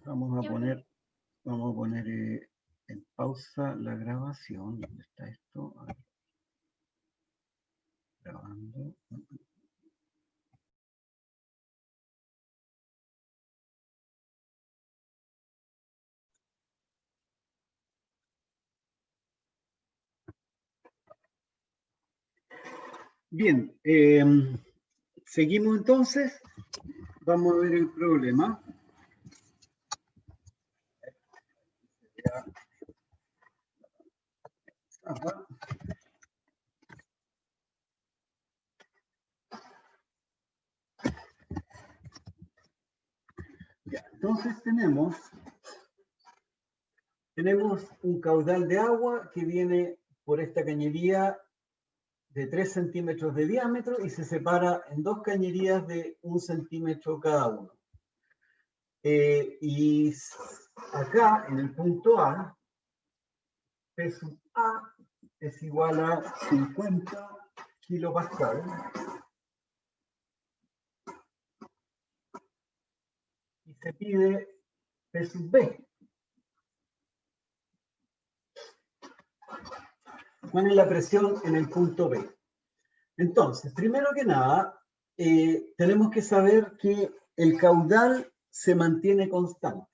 Vamos a poner en pausa la grabación. ¿Dónde está esto? A ver. Grabando. Bien, seguimos entonces. Vamos a ver el problema. Ajá. Ya, entonces tenemos un caudal de agua que viene por esta cañería de 3 centímetros de diámetro y se separa en 2 cañerías de 1 centímetro cada uno. Y acá, en el punto A, P sub A es igual a 50 kilopascal. Y se pide P sub B. ¿Cuál es la presión en el punto B? Entonces, primero que nada, tenemos que saber que el caudal se mantiene constante.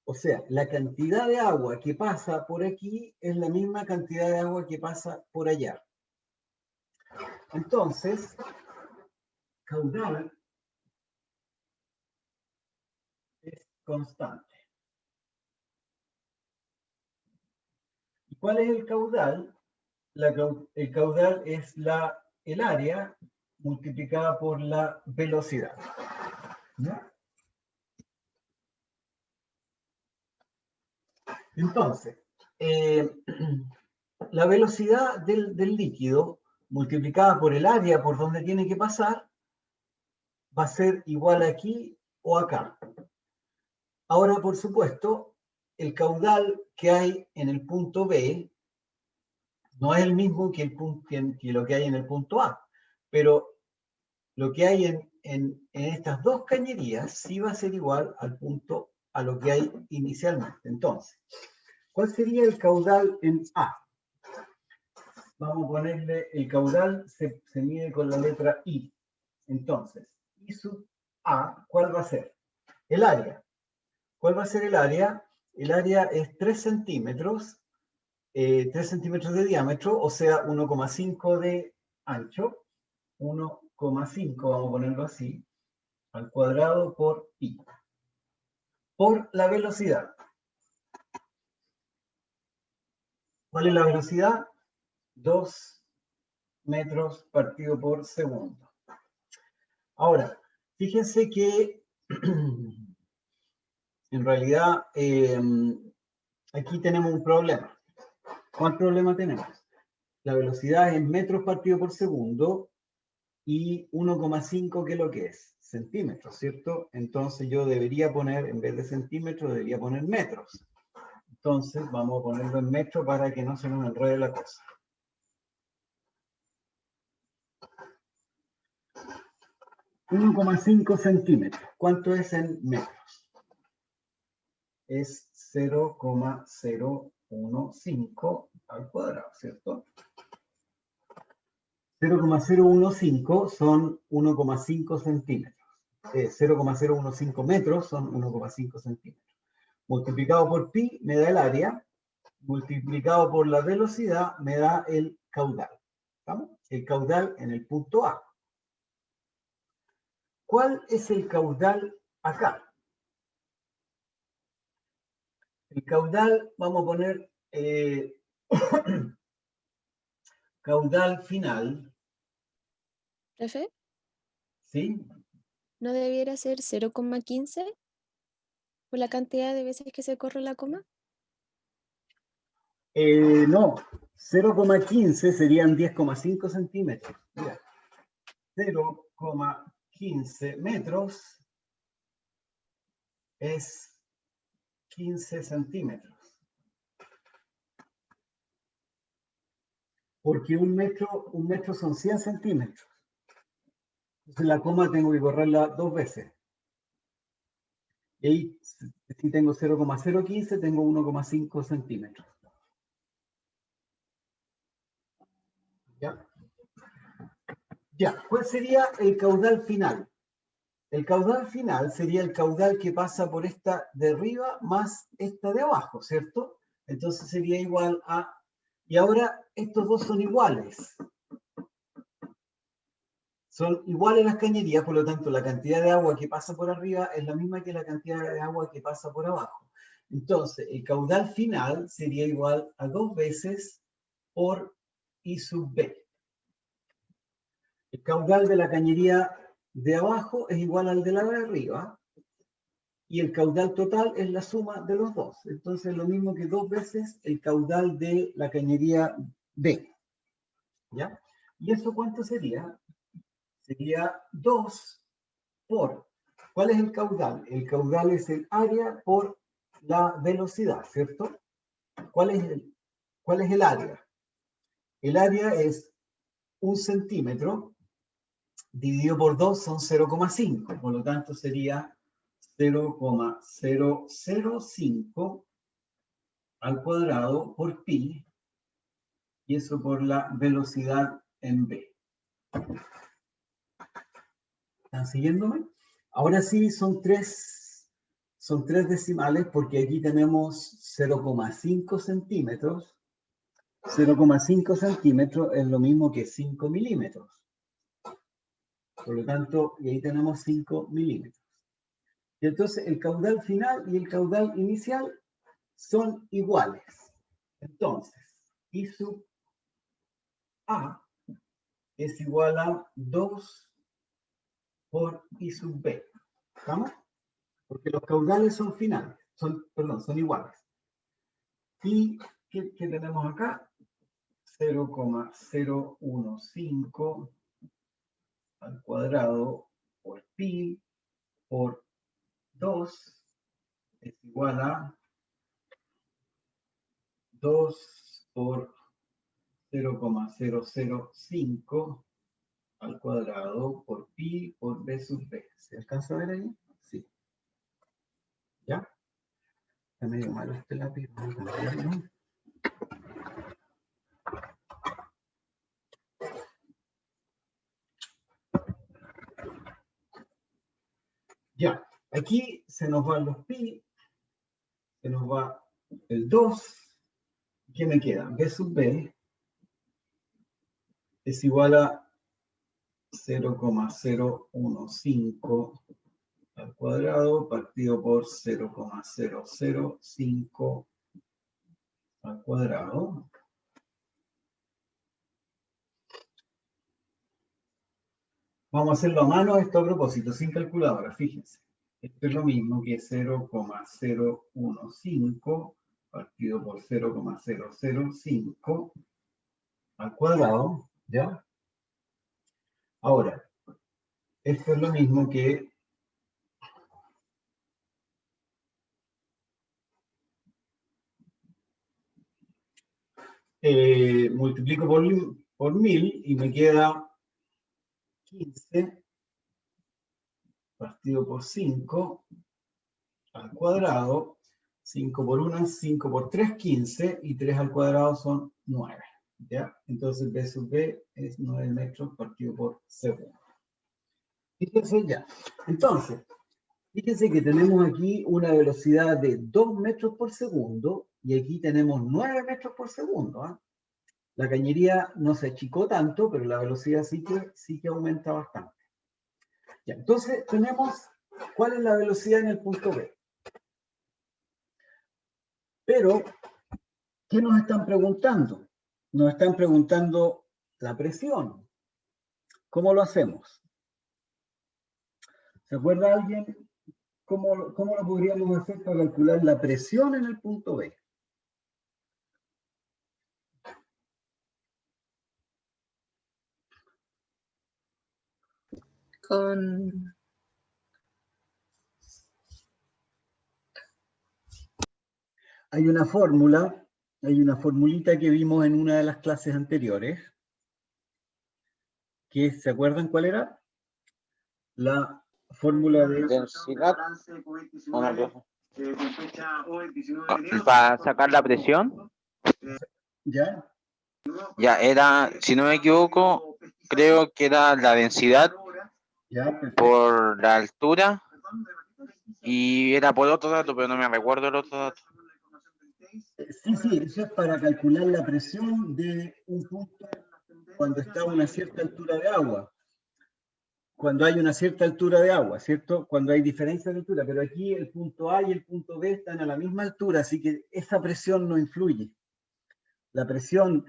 O sea, la cantidad de agua que pasa por aquí es la misma cantidad de agua que pasa por allá. Entonces, caudal es constante. ¿Y cuál es el caudal? El caudal es el área multiplicada por la velocidad. ¿Ya? Entonces, la velocidad del líquido multiplicada por el área por donde tiene que pasar va a ser igual aquí o acá. Ahora, por supuesto, el caudal que hay en el punto B no es el mismo que lo que hay en el punto A, pero lo que hay en estas 2 cañerías sí va a ser igual a lo que hay inicialmente. Entonces, ¿cuál sería el caudal en A? Vamos a ponerle el caudal, se mide con la letra I. Entonces, I sub A, ¿cuál va a ser? El área. ¿Cuál va a ser el área? El área es 3 centímetros, 3 centímetros de diámetro, o sea, 1,5 de ancho, 1,5, vamos a ponerlo así, al cuadrado por pi. Por la velocidad. ¿Cuál es la velocidad? 2 metros partido por segundo. Ahora, fíjense que en realidad aquí tenemos un problema. ¿Cuál problema tenemos? La velocidad es en metros partido por segundo y 1,5, ¿qué es lo que es? Centímetros, ¿cierto? Entonces yo debería poner, en vez de centímetros, debería poner metros. Entonces vamos a ponerlo en metros para que no se nos enrede la cosa. 1,5 centímetros. ¿Cuánto es en metros? Es 0,015 al cuadrado, ¿cierto? 0,015 son 1,5 centímetros. 0,015 metros son 1,5 centímetros. Multiplicado por pi me da el área, multiplicado por la velocidad me da el caudal. ¿Estamos? El caudal en el punto A. ¿Cuál es el caudal acá? El caudal, vamos a poner caudal final, ¿Profe? ¿sí? ¿No debiera ser 0,15 por la cantidad de veces que se corre la coma? No, 0,15 serían 10,5 centímetros. Mira, 0,15 metros es 15 centímetros. Porque un metro son 100 centímetros. Entonces la coma tengo que correrla 2 veces. Y ahí, si tengo 0,015, tengo 1,5 centímetros. ¿Ya? Ya, ¿cuál sería el caudal final? El caudal final sería el caudal que pasa por esta de arriba más esta de abajo, ¿cierto? Entonces sería igual a... Y ahora estos dos son iguales. Son iguales las cañerías, por lo tanto la cantidad de agua que pasa por arriba es la misma que la cantidad de agua que pasa por abajo. Entonces el caudal final sería igual a 2 veces por I sub B. El caudal de la cañería de abajo es igual al de la de arriba y el caudal total es la suma de los dos. Entonces lo mismo que 2 veces el caudal de la cañería B. ¿Ya? ¿Y eso cuánto sería? Sería 2 por... ¿Cuál es el caudal? El caudal es el área por la velocidad, ¿cierto? ¿Cuál es el área? El área es 1 centímetro dividido por 2 son 0,5. Por lo tanto sería 0,005 al cuadrado por pi, y eso por la velocidad en b. ¿Están siguiéndome? Ahora sí son tres decimales porque aquí tenemos 0,5 centímetros. 0,5 centímetros es lo mismo que 5 milímetros. Por lo tanto, y ahí tenemos 5 milímetros. Y entonces el caudal final y el caudal inicial son iguales. Entonces, I sub A es igual a 2 por I sub B. ¿Estamos? Porque los caudales son finales, son iguales. ¿Y qué tenemos acá? 0,015 al cuadrado por pi por 2 es igual a 2 por 0,005 al cuadrado por pi por b sub b. ¿Se alcanza a ver ahí? Sí. ¿Ya? Está medio malo este lápiz. Vamos a cambiarlo. Ya, aquí se nos van los pi, se nos va el 2. ¿Qué me queda? B sub B es igual a 0,015 al cuadrado partido por 0,005 al cuadrado. Vamos a hacerlo a mano esto a propósito, sin calculadora, fíjense. Esto es lo mismo que 0,015 partido por 0,005 al cuadrado, ¿ya? Ahora, esto es lo mismo que multiplico por 1000 y me queda 15 partido por 5 al cuadrado. 5 por 1 es 5 por 3, 15, y 3 al cuadrado son 9. ¿Ya? Entonces B sub B es 9 metros partido por segundo. Fíjense ya. Entonces, fíjense que tenemos aquí una velocidad de 2 metros por segundo y aquí tenemos 9 metros por segundo. ¿Ah? La cañería no se achicó tanto, pero la velocidad sí que aumenta bastante. Ya, entonces tenemos cuál es la velocidad en el punto B. Pero, ¿qué nos están preguntando? Nos están preguntando la presión. ¿Cómo lo hacemos? ¿Se acuerda alguien cómo lo podríamos hacer para calcular la presión en el punto B? Con... Hay una fórmula, hay una formulita que vimos en una de las clases anteriores, que ¿se acuerdan cuál era? La fórmula de densidad. Para sacar la presión, ¿ya? ya era, si no me equivoco, creo que era la densidad ¿Ya? Perfecto. por la altura y era por otro dato, pero no me recuerdo el otro dato. Sí, eso es para calcular la presión de un punto cuando está a una cierta altura de agua. Cuando hay una cierta altura de agua, ¿cierto? Cuando hay diferencia de altura, pero aquí el punto A y el punto B están a la misma altura, así que esa presión no influye. La presión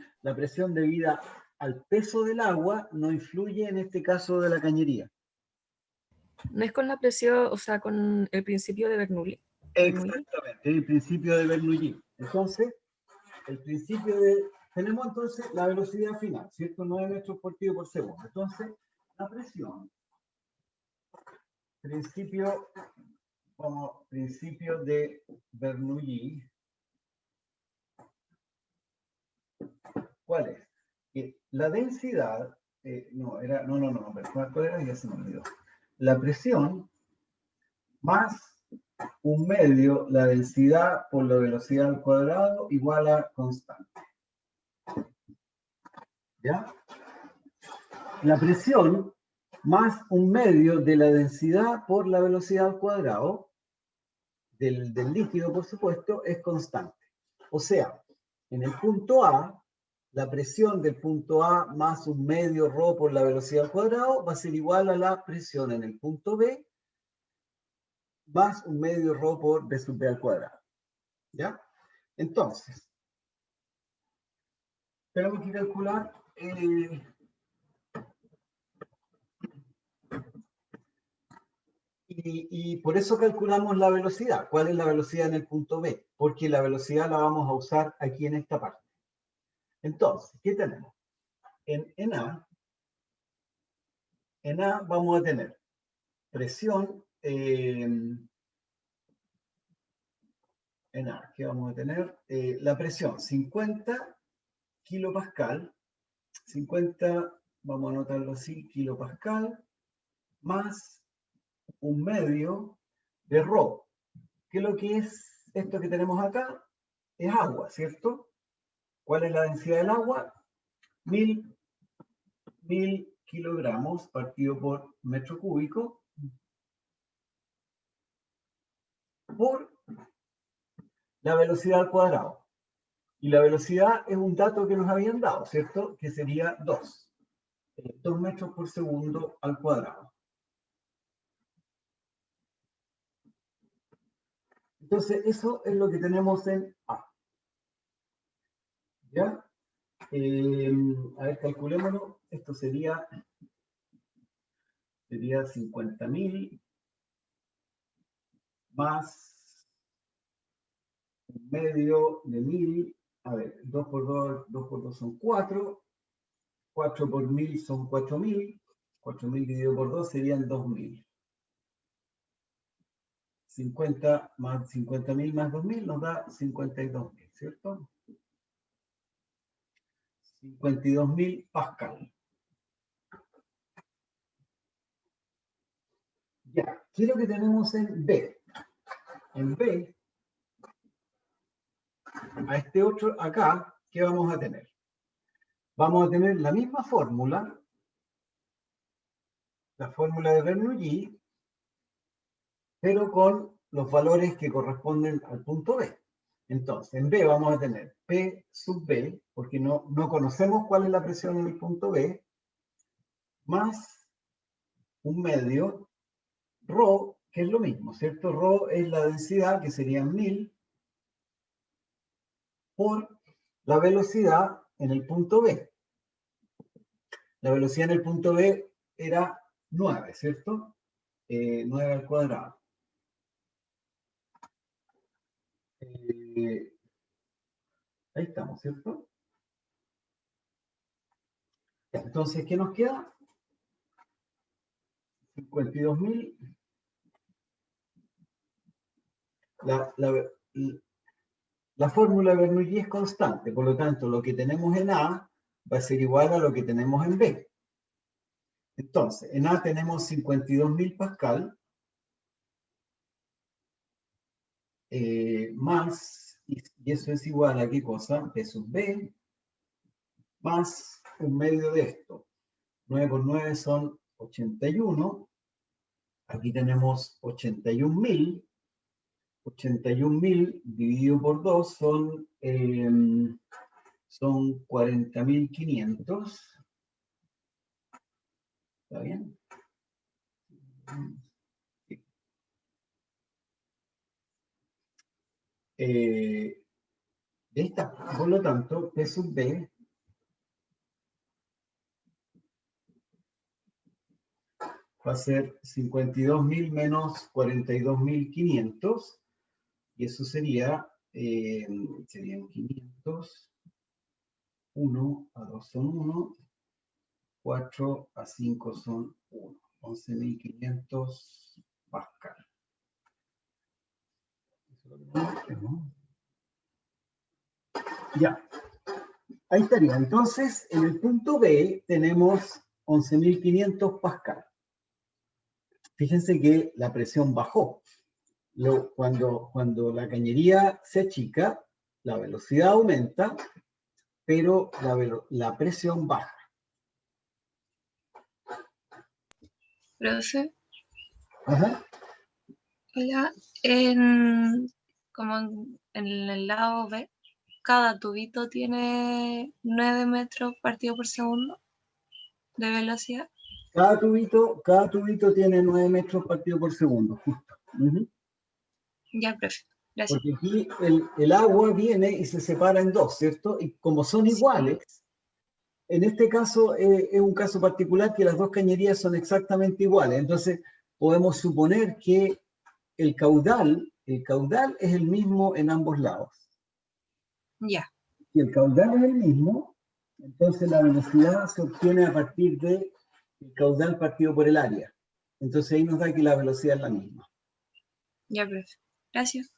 debida al peso del agua no influye en este caso de la cañería. No es con la presión, o sea, con el principio de Bernoulli. Exactamente, el principio de Bernoulli. Entonces, tenemos entonces la velocidad final, ¿cierto? 9 metros por kilo por segundo. Entonces, la presión, principio de Bernoulli, ¿cuál es? Que la densidad, ¿cuál era? Ya se me olvidó. La presión más un medio, la densidad por la velocidad al cuadrado igual a constante. ¿Ya? La presión más un medio de la densidad por la velocidad al cuadrado del líquido, por supuesto, es constante. O sea, en el punto A, la presión del punto A más un medio ρ por la velocidad al cuadrado va a ser igual a la presión en el punto B más un medio ρ por b sub b al cuadrado. ¿Ya? Entonces, tenemos que calcular y por eso calculamos la velocidad. ¿Cuál es la velocidad en el punto B? Porque la velocidad la vamos a usar aquí en esta parte. Entonces, ¿qué tenemos? En A vamos a tener presión, en A, ¿qué vamos a tener? La presión 50 kilopascal, 50, vamos a anotarlo así, kilopascal, más un medio de ρ. ¿Qué es lo que es esto que tenemos acá? Es agua, ¿cierto? ¿Cuál es la densidad del agua? 1000 kilogramos partido por metro cúbico. por la velocidad al cuadrado. Y la velocidad es un dato que nos habían dado, ¿cierto? Que sería 2. 2 metros por segundo al cuadrado. Entonces, eso es lo que tenemos en A. ¿Ya? A ver, calculémoslo. Esto sería 50.000 más un medio de 1000. A ver, 2 por 2 son 4. 4 por 1000 son 4000. 4000 dividido por 2 serían 2000. 50.000 más 2000 nos da 52.000, ¿cierto? 52.000 Pascal. Ya, ¿qué es lo que tenemos en B? En B, a este otro acá, ¿qué vamos a tener? Vamos a tener la misma fórmula, la fórmula de Bernoulli, pero con los valores que corresponden al punto B. Entonces, en B vamos a tener P sub B, porque no conocemos cuál es la presión en el punto B, más un medio, ρ, que es lo mismo, ¿cierto? Ρ es la densidad, que serían 1000, por la velocidad en el punto B. La velocidad en el punto B era 9, ¿cierto? 9 al cuadrado. Ahí estamos, ¿cierto? Ya, entonces, ¿qué nos queda? 52.000. La fórmula de Bernoulli es constante, por lo tanto, lo que tenemos en A va a ser igual a lo que tenemos en B. Entonces, en A tenemos 52.000 Pascal, más, y eso es igual a ¿qué cosa? P sub B, más un medio de esto. 9 por 9 son 81. Aquí tenemos 81.000. 81.000 dividido por 2 son 40.500. ¿Está bien? Por lo tanto, P sub B va a ser 52.000 menos 42.500, y eso serían 500, 1 a 2 son 1, 4 a 5 son 1, 11.500 Pascal. Ya, ahí estaría. Entonces, en el punto B tenemos 11.500 Pascal. Fíjense que la presión bajó. Cuando la cañería se achica, la velocidad aumenta, pero la presión baja. Profe, Ajá. hola, como en el lado B, cada tubito tiene 9 metros partido por segundo de velocidad. Cada tubito tiene 9 metros partido por segundo, justo. Ya, profe, gracias. Porque aquí el agua viene y se separa en dos, ¿cierto? Y como son iguales, en este caso es un caso particular que las dos cañerías son exactamente iguales. Entonces, podemos suponer que el caudal es el mismo en ambos lados. Ya. Si el caudal es el mismo, entonces la velocidad se obtiene a partir del caudal partido por el área. Entonces ahí nos da que la velocidad es la misma. Ya, profe. Gracias.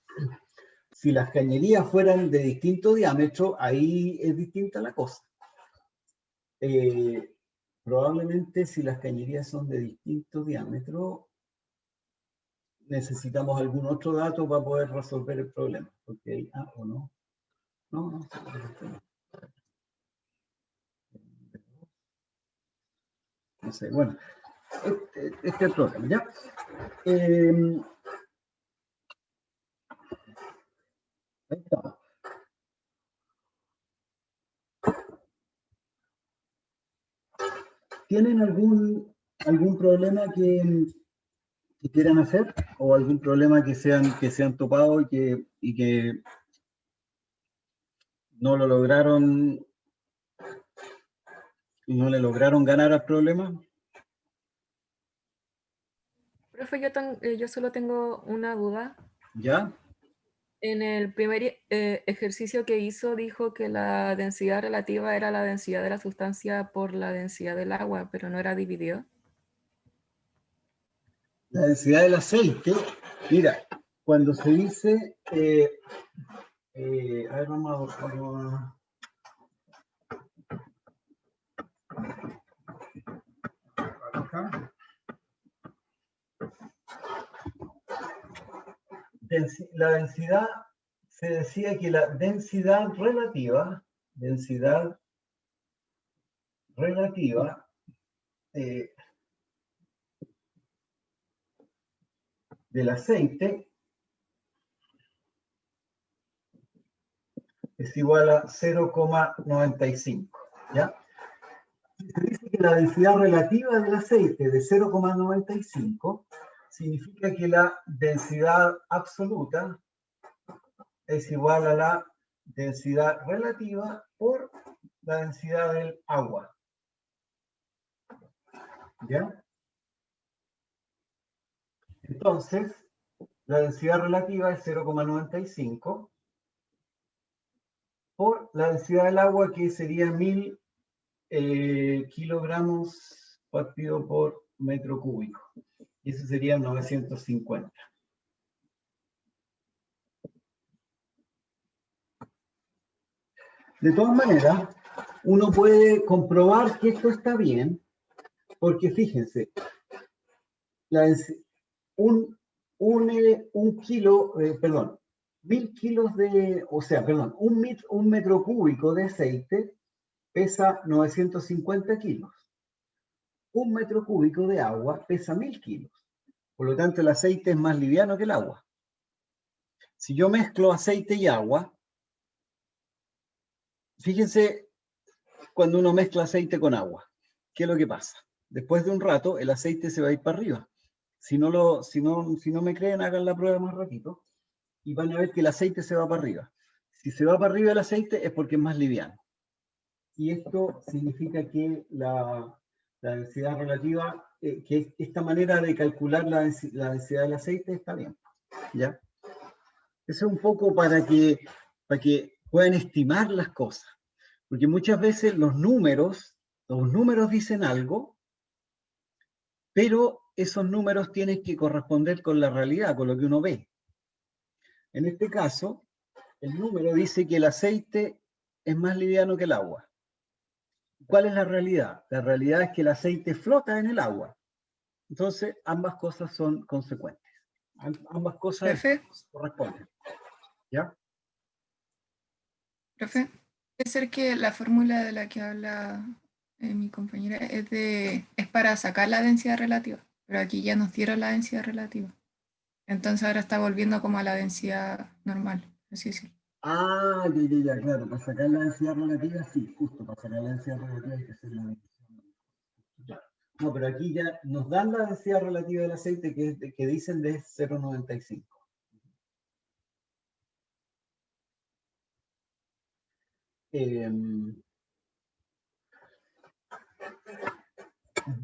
Si las cañerías fueran de distinto diámetro, ahí es distinta la cosa. Probablemente si las cañerías son de distinto diámetro, necesitamos algún otro dato para poder resolver el problema. Porque ahí, o no. No. No sé, bueno. Este es el problema, ¿ya? ¿Tienen algún problema que quieran hacer? ¿O algún problema que se han topado y que no lo lograron, no le lograron ganar al problema? Profe, yo solo tengo una duda. ¿Ya? En el primer ejercicio que hizo, dijo que la densidad relativa era la densidad de la sustancia por la densidad del agua, pero no era dividido. La densidad del aceite, mira, cuando se dice, a ver, vamos a acá. La densidad, se decía que la densidad relativa del aceite es igual a 0,95, ¿ya? Se dice que la densidad relativa del aceite de 0,95 significa que la densidad absoluta es igual a la densidad relativa por la densidad del agua. ¿Ya? Entonces, la densidad relativa es 0,95 por la densidad del agua, que sería 1000 kilogramos partido por metro cúbico. Y eso sería 950. De todas maneras, uno puede comprobar que esto está bien, porque fíjense, un kilo, perdón, 1000 kilos de, o sea, perdón, un metro cúbico de aceite pesa 950 kilos. Un metro cúbico de agua pesa 1000 kilos. Por lo tanto, el aceite es más liviano que el agua. Si yo mezclo aceite y agua, fíjense cuando uno mezcla aceite con agua, ¿qué es lo que pasa? Después de un rato, el aceite se va a ir para arriba. Si no me creen, hagan la prueba más ratito y van a ver que el aceite se va para arriba. Si se va para arriba el aceite es porque es más liviano. Y esto significa que la densidad relativa, que esta manera de calcular la densidad del aceite está bien. ¿Ya? Eso es un poco para que puedan estimar las cosas. Porque muchas veces los números dicen algo, pero esos números tienen que corresponder con la realidad, con lo que uno ve. En este caso, el número dice que el aceite es más liviano que el agua. ¿Cuál es la realidad? La realidad es que el aceite flota en el agua. Entonces, ambas cosas son consecuentes. Ambas cosas Profe, corresponden. ¿Ya? profe, puede ser que la fórmula de la que habla mi compañera es para sacar la densidad relativa, pero aquí ya nos dieron la densidad relativa. Entonces ahora está volviendo como a la densidad normal, así decirlo. Ah, ya, claro. Para sacar la densidad relativa, sí, justo. Para sacar la densidad relativa hay que hacer la densidad. No, pero aquí ya nos dan la densidad relativa del aceite que dicen de 0,95.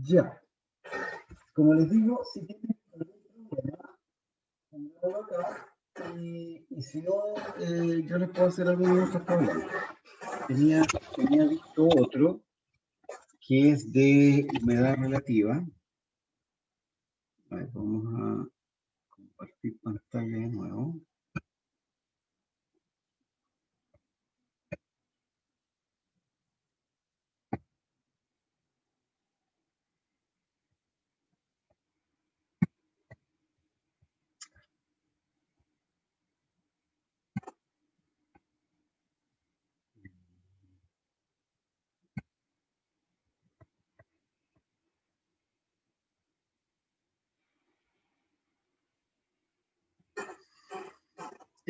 Ya. Como les digo, si tienen algún problema, pónganlo acá. Y si no, yo les puedo hacer algunos otros problemas. Tenía visto otro que es de humedad relativa. A ver, vamos a compartir pantalla de nuevo.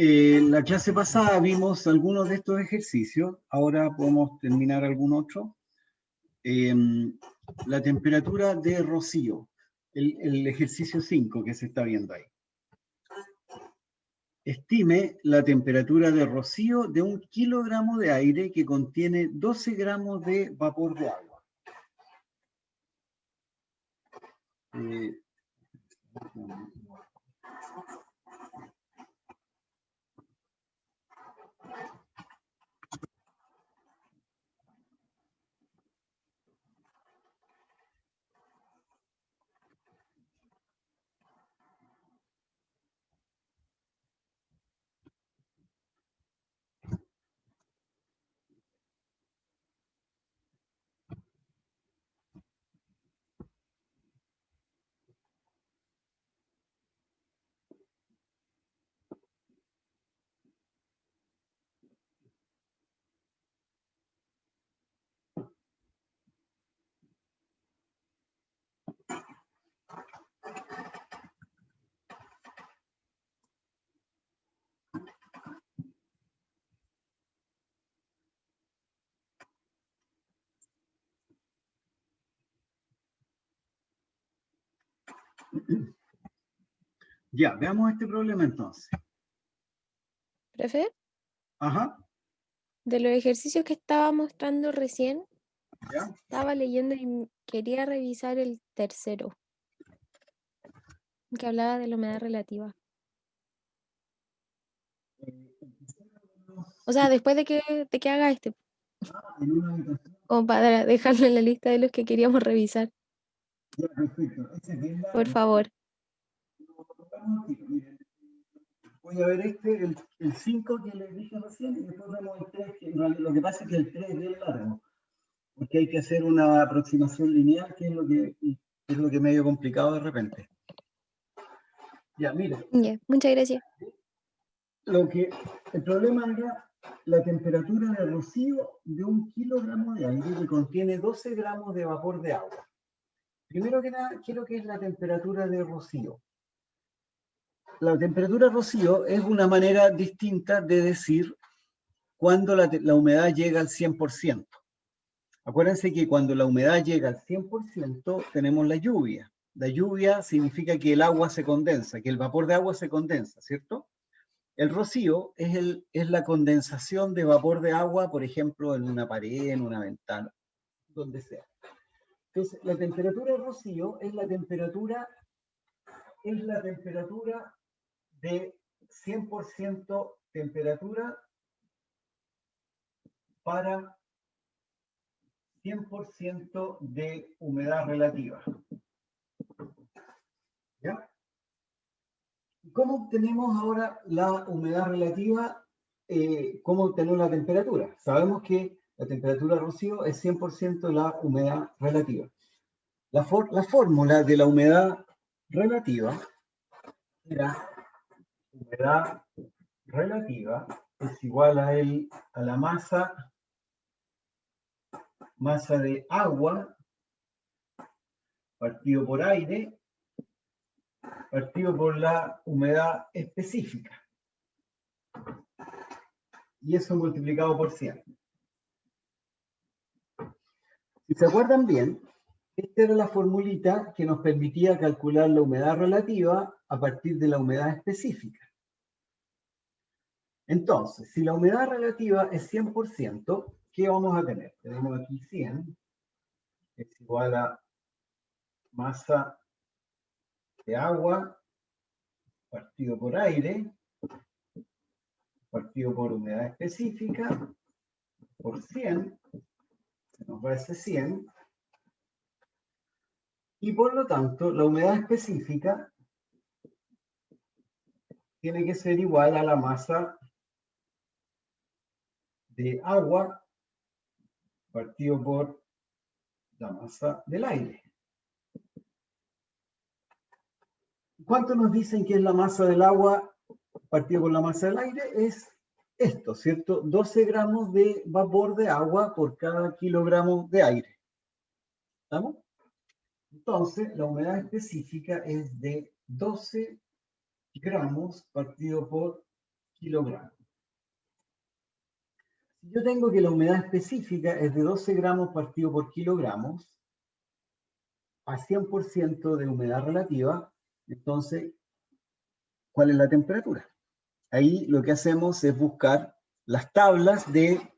En la clase pasada vimos algunos de estos ejercicios, ahora podemos terminar algún otro. la temperatura de rocío, el ejercicio 5 que se está viendo ahí. Estime la temperatura de rocío de 1 kilogramo de aire que contiene 12 gramos de vapor de agua. Ya, veamos este problema entonces. Profe, Ajá, de los ejercicios que estaba mostrando recién, ya. estaba leyendo y quería revisar el tercero, que hablaba de la humedad relativa. O sea, después de que haga este, En una habitación, como para dejarlo en la lista de los que queríamos revisar, ya, perfecto. Ese es bien por largo. favor. Miren, voy a ver el 5 que les dije recién y después vemos el 3, que en realidad lo que pasa es que el 3 es bien largo, porque hay que hacer una aproximación lineal, que es lo que es medio complicado de repente. Ya, mira, Ya, muchas gracias. el problema era la temperatura de rocío de 1 kilogramo de aire que contiene 12 gramos de vapor de agua. Primero que nada, quiero que es la temperatura de rocío. La temperatura rocío es una manera distinta de decir cuando la humedad llega al 100%. Acuérdense que cuando la humedad llega al 100% tenemos la lluvia. La lluvia significa que el agua se condensa, que el vapor de agua se condensa, ¿cierto? El rocío es la condensación de vapor de agua, por ejemplo, en una pared, en una ventana, donde sea. Entonces, la temperatura de rocío es la temperatura de 100% temperatura para 100% de humedad relativa. ¿Ya? ¿Cómo obtenemos ahora la humedad relativa? ¿Cómo obtenemos la temperatura? Sabemos que la temperatura rocío es 100% la humedad relativa. La fórmula de la humedad relativa era humedad relativa es igual a la masa de agua partido por aire partido por la humedad específica. Y eso multiplicado por 100. Si se acuerdan bien, esta era la formulita que nos permitía calcular la humedad relativa a partir de la humedad específica. Entonces, si la humedad relativa es 100%, ¿qué vamos a tener? Tenemos aquí 100, es igual a masa de agua partido por aire, partido por humedad específica, por 100, se nos va ese 100, y por lo tanto la humedad específica tiene que ser igual a la masa de agua partido por la masa del aire. ¿Cuánto nos dicen que es la masa del agua partido por la masa del aire? Es esto, ¿cierto? 12 gramos de vapor de agua por cada kilogramo de aire. ¿Estamos? Entonces, la humedad específica es de 12 gramos partido por kilogramo. Si yo tengo que la humedad específica es de 12 gramos partido por kilogramos, a 100% de humedad relativa, entonces, ¿cuál es la temperatura? Ahí lo que hacemos es buscar las tablas de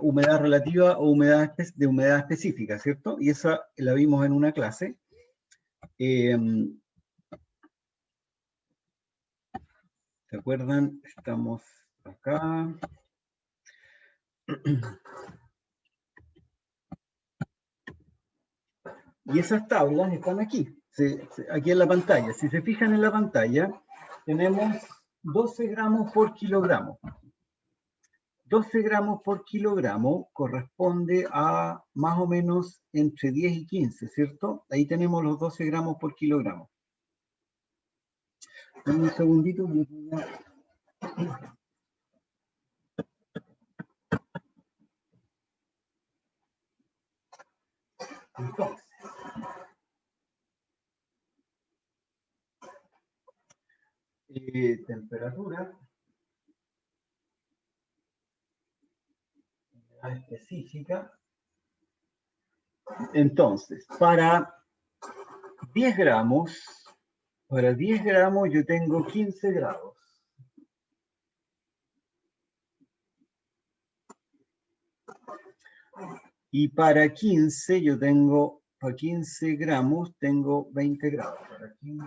humedad relativa o de humedad específica, ¿cierto? Y esa la vimos en una clase. ¿Se acuerdan? Estamos acá. Y esas tablas están aquí, aquí en la pantalla. Si se fijan en la pantalla, tenemos 12 gramos por kilogramo. 12 gramos por kilogramo corresponde a más o menos entre 10 y 15, ¿cierto? Ahí tenemos los 12 gramos por kilogramo. Dame un segundito. Entonces, temperatura específica. Entonces, para 10 gramos yo tengo 15 grados. Y para 15 para 15 gramos tengo 20 grados. Para 15,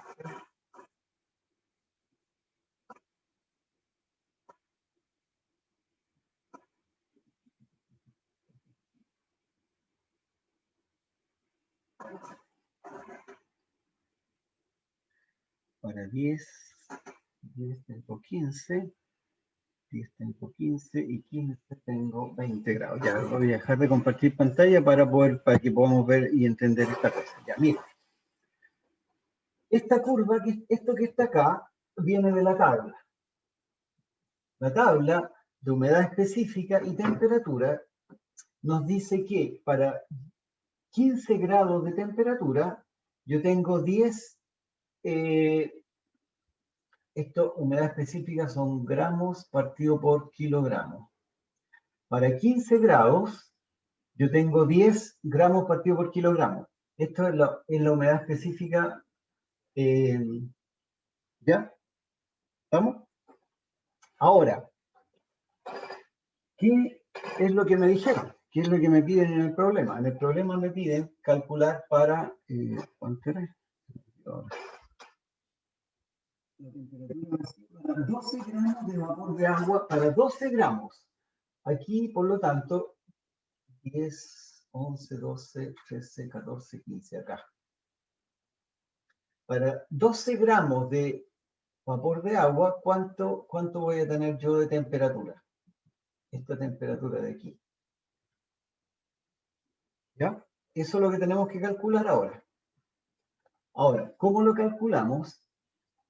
para 10 tengo 15, 10 tengo 15 y 15 tengo 20 grados. Ya voy a dejar de compartir pantalla para que podamos ver y entender esta cosa. Ya, mira. Esta curva, esto que está acá, viene de la tabla. La tabla de humedad específica y temperatura nos dice que para 15 grados de temperatura yo tengo 10, humedad específica son gramos partido por kilogramo. Para 15 grados yo tengo 10 gramos partido por kilogramo. Esto es la humedad específica. ¿Ya? ¿Estamos? Ahora, ¿qué es lo que me dijeron? ¿Qué es lo que me piden en el problema? En el problema me piden calcular para... ¿cuánto era? La temperatura para 12 gramos de vapor de agua, para 12 gramos. Aquí, por lo tanto, 10, 11, 12, 13, 14, 15 acá. Para 12 gramos de vapor de agua, ¿cuánto voy a tener yo de temperatura? Esta temperatura de aquí. ¿Ya? Eso es lo que tenemos que calcular ahora. Ahora, ¿cómo lo calculamos?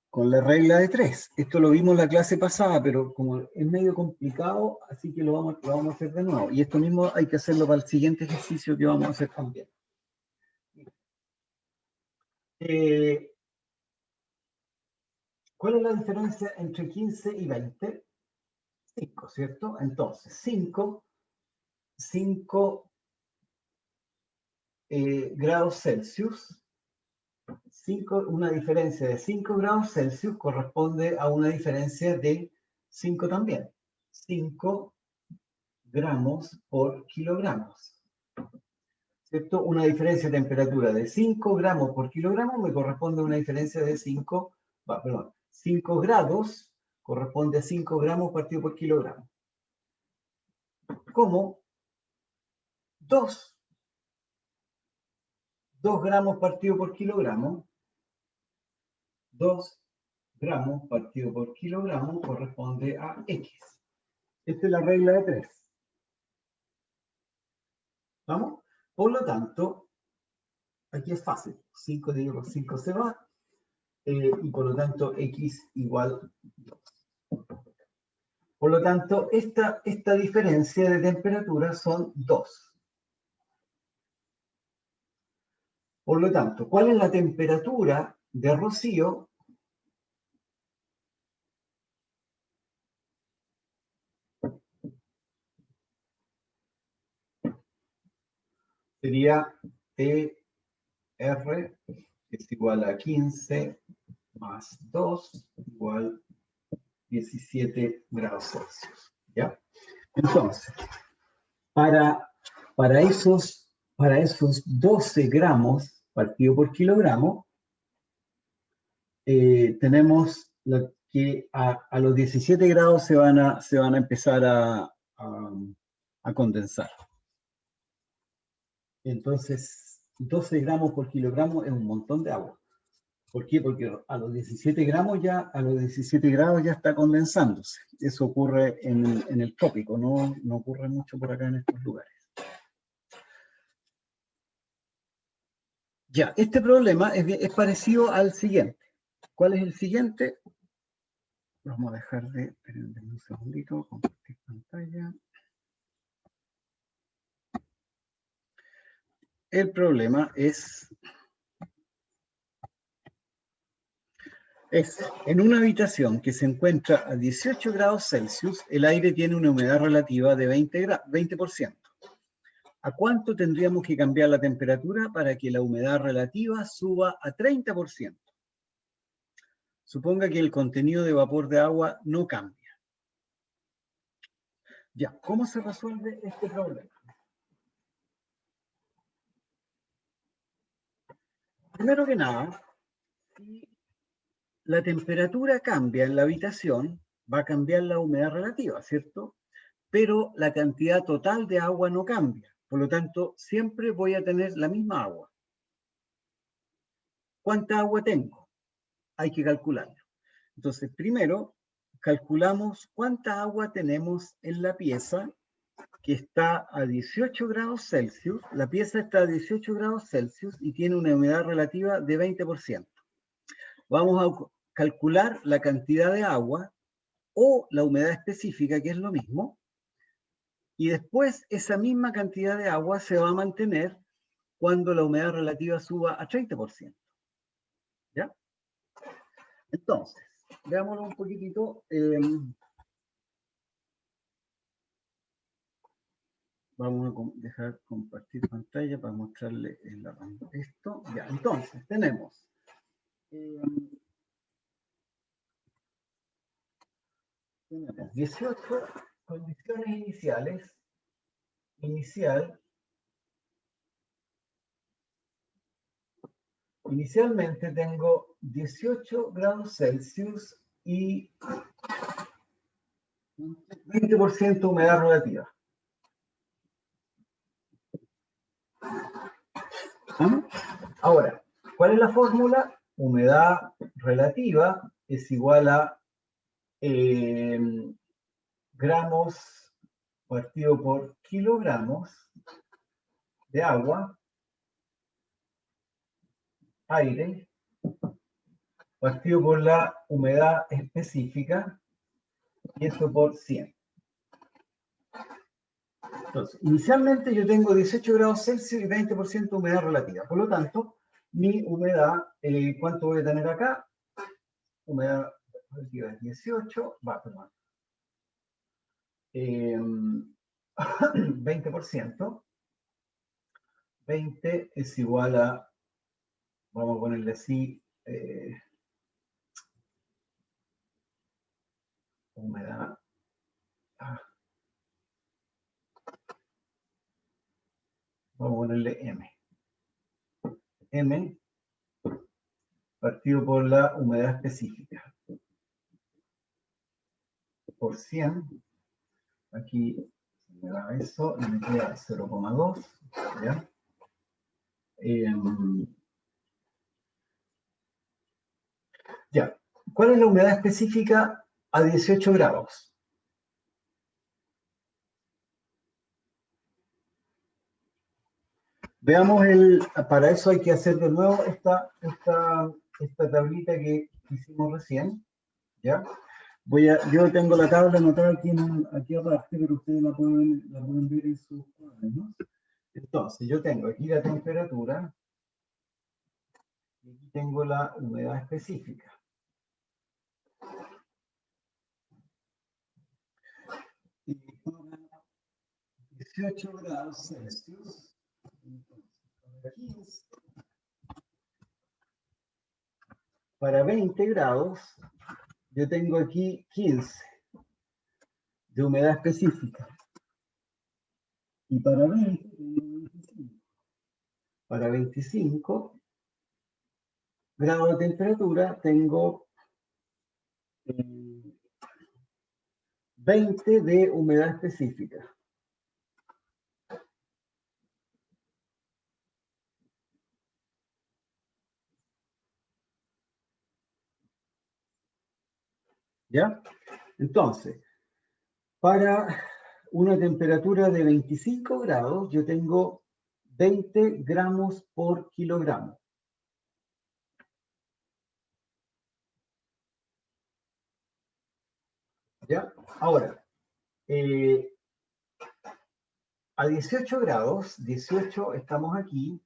Con la regla de 3. Esto lo vimos en la clase pasada, pero como es medio complicado, así que lo vamos a hacer de nuevo. Y esto mismo hay que hacerlo para el siguiente ejercicio que vamos a hacer también. ¿Cuál es la diferencia entre 15 y 20? 5, ¿cierto? Entonces, 5 grados Celsius, una diferencia de 5 grados Celsius corresponde a una diferencia de 5 también. 5 gramos por kilogramos. ¿Cierto? Una diferencia de temperatura de 5 gramos por kilogramo me corresponde a una diferencia de 5 grados corresponde a 5 gramos partido por kilogramo. Como 2 gramos partido por kilogramo, 2 gramos partido por kilogramo corresponde a X. Esta es la regla de 3. ¿Vamos? Por lo tanto, aquí es fácil. 5 dividido por 5 se va. Y por lo tanto, X igual 2. Por lo tanto, esta diferencia de temperatura son 2. Por lo tanto, ¿cuál es la temperatura de rocío? Sería T R es igual a 15 más 2 igual 17 grados Celsius. ¿Ya? Entonces, para esos 12 gramos partido por kilogramo, tenemos que a los 17 grados se van a empezar a condensar. Entonces, 12 gramos por kilogramo es un montón de agua. ¿Por qué? Porque a los 17 grados ya está condensándose. Eso ocurre en el trópico, no ocurre mucho por acá en estos lugares. Ya, este problema es parecido al siguiente. ¿Cuál es el siguiente? Vamos a dejar de... Espérenme un segundito, compartir pantalla. El problema es en una habitación que se encuentra a 18 grados Celsius, el aire tiene una humedad relativa de 20%. ¿A cuánto tendríamos que cambiar la temperatura para que la humedad relativa suba a 30%? Suponga que el contenido de vapor de agua no cambia. Ya, ¿cómo se resuelve este problema? Primero que nada, si la temperatura cambia en la habitación, va a cambiar la humedad relativa, ¿cierto? Pero la cantidad total de agua no cambia. Por lo tanto, siempre voy a tener la misma agua. ¿Cuánta agua tengo? Hay que calcularlo. Entonces, primero, calculamos cuánta agua tenemos en la pieza que está a 18 grados Celsius. La pieza está a 18 grados Celsius y tiene una humedad relativa de 20%. Vamos a calcular la cantidad de agua o la humedad específica, que es lo mismo, y después esa misma cantidad de agua se va a mantener cuando la humedad relativa suba a 30%. ¿Ya? Entonces, veámoslo un poquitito. Vamos a dejar compartir pantalla para mostrarle esto. Ya, entonces, tenemos 18 condiciones iniciales. Inicialmente tengo 18 grados Celsius y 20% humedad relativa. Ahora, ¿cuál es la fórmula? Humedad relativa es igual a gramos partido por kilogramos de agua, aire, partido por la humedad específica, y eso por 100. Entonces, inicialmente yo tengo 18 grados Celsius y 20% humedad relativa. Por lo tanto, mi humedad, ¿cuánto voy a tener acá? Humedad relativa es 18, perdón. 20%. 20 es igual a, vamos a ponerle así, humedad. Vamos a ponerle M. M partido por la humedad específica. Por 100. Aquí me da eso y me queda 0,2. ¿Ya? Ya. ¿Cuál es la humedad específica a 18 grados? Veamos para eso hay que hacer de nuevo esta tablita que hicimos recién, ¿ya? Yo tengo la tabla anotada aquí aparte, pero ustedes la pueden ver en sus cuadernos. Entonces, yo tengo aquí la temperatura y aquí tengo la humedad específica. Y para 18 grados Celsius, entonces, para 15 para 20 grados, yo tengo aquí 15 de humedad específica. Y para 20, tengo 25. Para 25 grados de temperatura, tengo 20 de humedad específica. ¿Ya? Entonces, para una temperatura de 25 grados, yo tengo 20 gramos por kilogramo. ¿Ya? Ahora, a 18 grados, 18 estamos aquí,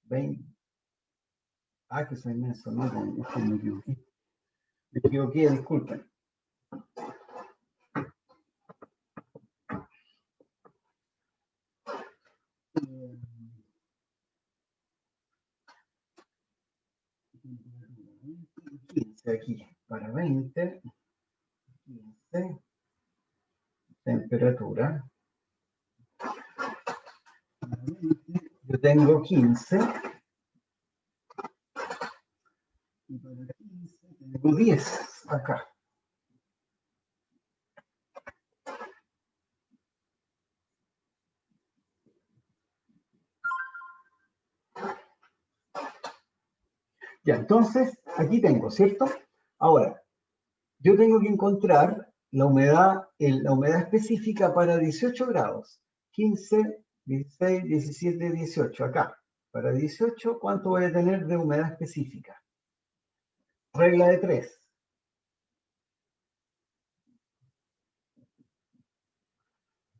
20. Ah, que soy inmenso, no, es que me equivoqué. Me equivoqué, disculpen. Aquí, para 20, 15, temperatura. Yo tengo 15. Y para 15 tengo 10 acá. Ya, entonces, aquí tengo, ¿cierto? Ahora, yo tengo que encontrar la humedad específica para 18 grados. 15, 16, 17, 18, acá. Para 18, ¿cuánto voy a tener de humedad específica? Regla de 3.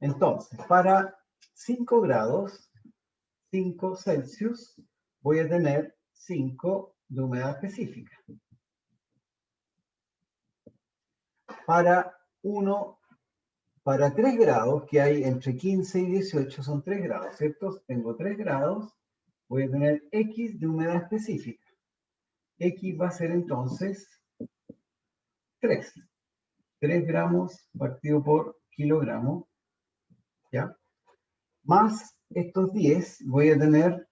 Entonces, para 5 grados, 5 Celsius, voy a tener 5 de humedad específica. Para 3 grados, que hay entre 15 y 18, son 3 grados, ¿cierto? Tengo 3 grados, voy a tener X de humedad específica. X va a ser entonces 3. 3 gramos partido por kilogramo, ¿ya? Más estos 10, voy a tener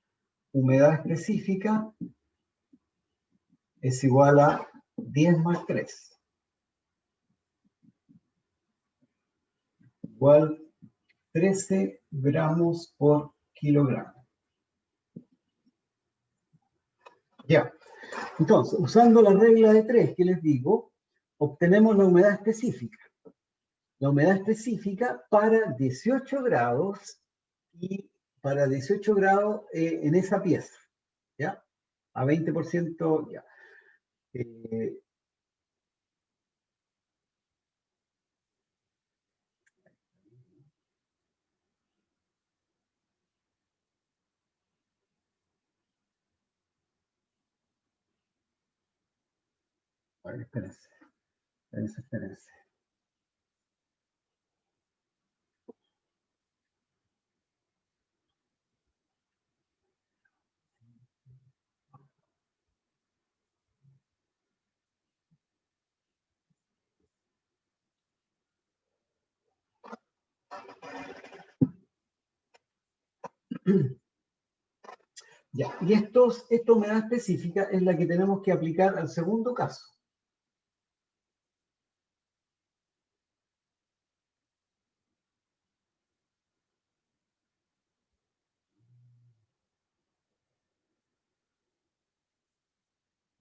humedad específica es igual a 10 más 3. Igual 13 gramos por kilogramo. Ya. Entonces, usando la regla de 3 que les digo, obtenemos la humedad específica. La humedad específica para 18 grados y para 18 grados en esa pieza. ¿Ya? A 20%, ya. A ver, espérense. Espérense. Ya, y esta humedad específica es la que tenemos que aplicar al segundo caso.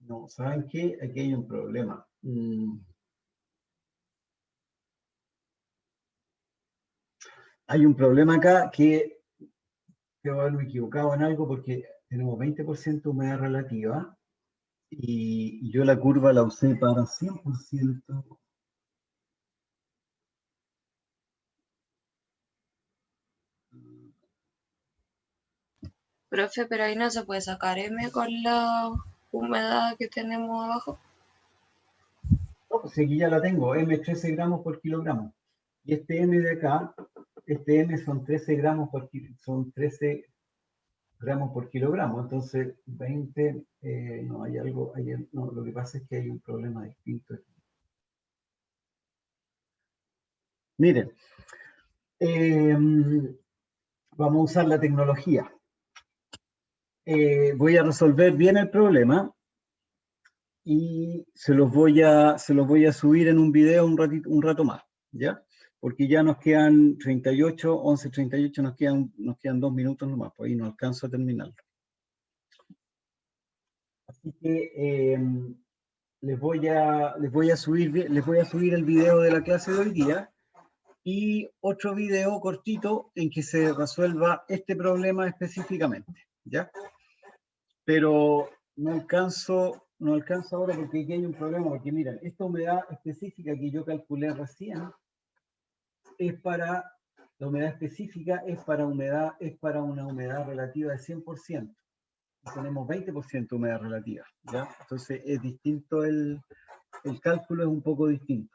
No, ¿saben qué? Aquí hay un problema. Hay un problema acá que debo haberme equivocado en algo porque tenemos 20% de humedad relativa y yo la curva la usé para 100%. Profe, pero ahí no se puede sacar M con la humedad que tenemos abajo. No, pues aquí ya la tengo, M 13 gramos por kilogramo. Y este M de acá, este M son 13 gramos por kilogramo, son 13 gramos por kilogramo, entonces 20, no, hay algo, no, lo que pasa es que hay un problema distinto aquí. Miren, vamos a usar la tecnología. Voy a resolver bien el problema y se los voy a subir en un video un rato más, ¿ya? Porque ya nos quedan 11:38, nos quedan 2 minutos nomás, pues ahí no alcanzo a terminarlo. Así que les voy a subir el video de la clase de hoy día y otro video cortito en que se resuelva este problema específicamente, ¿ya? Pero no alcanzo ahora porque aquí hay un problema, porque miren, esta humedad específica que yo calculé recién la humedad específica es para una humedad relativa de 100%. Y tenemos 20% de humedad relativa, ¿ya? Entonces es distinto, el cálculo es un poco distinto,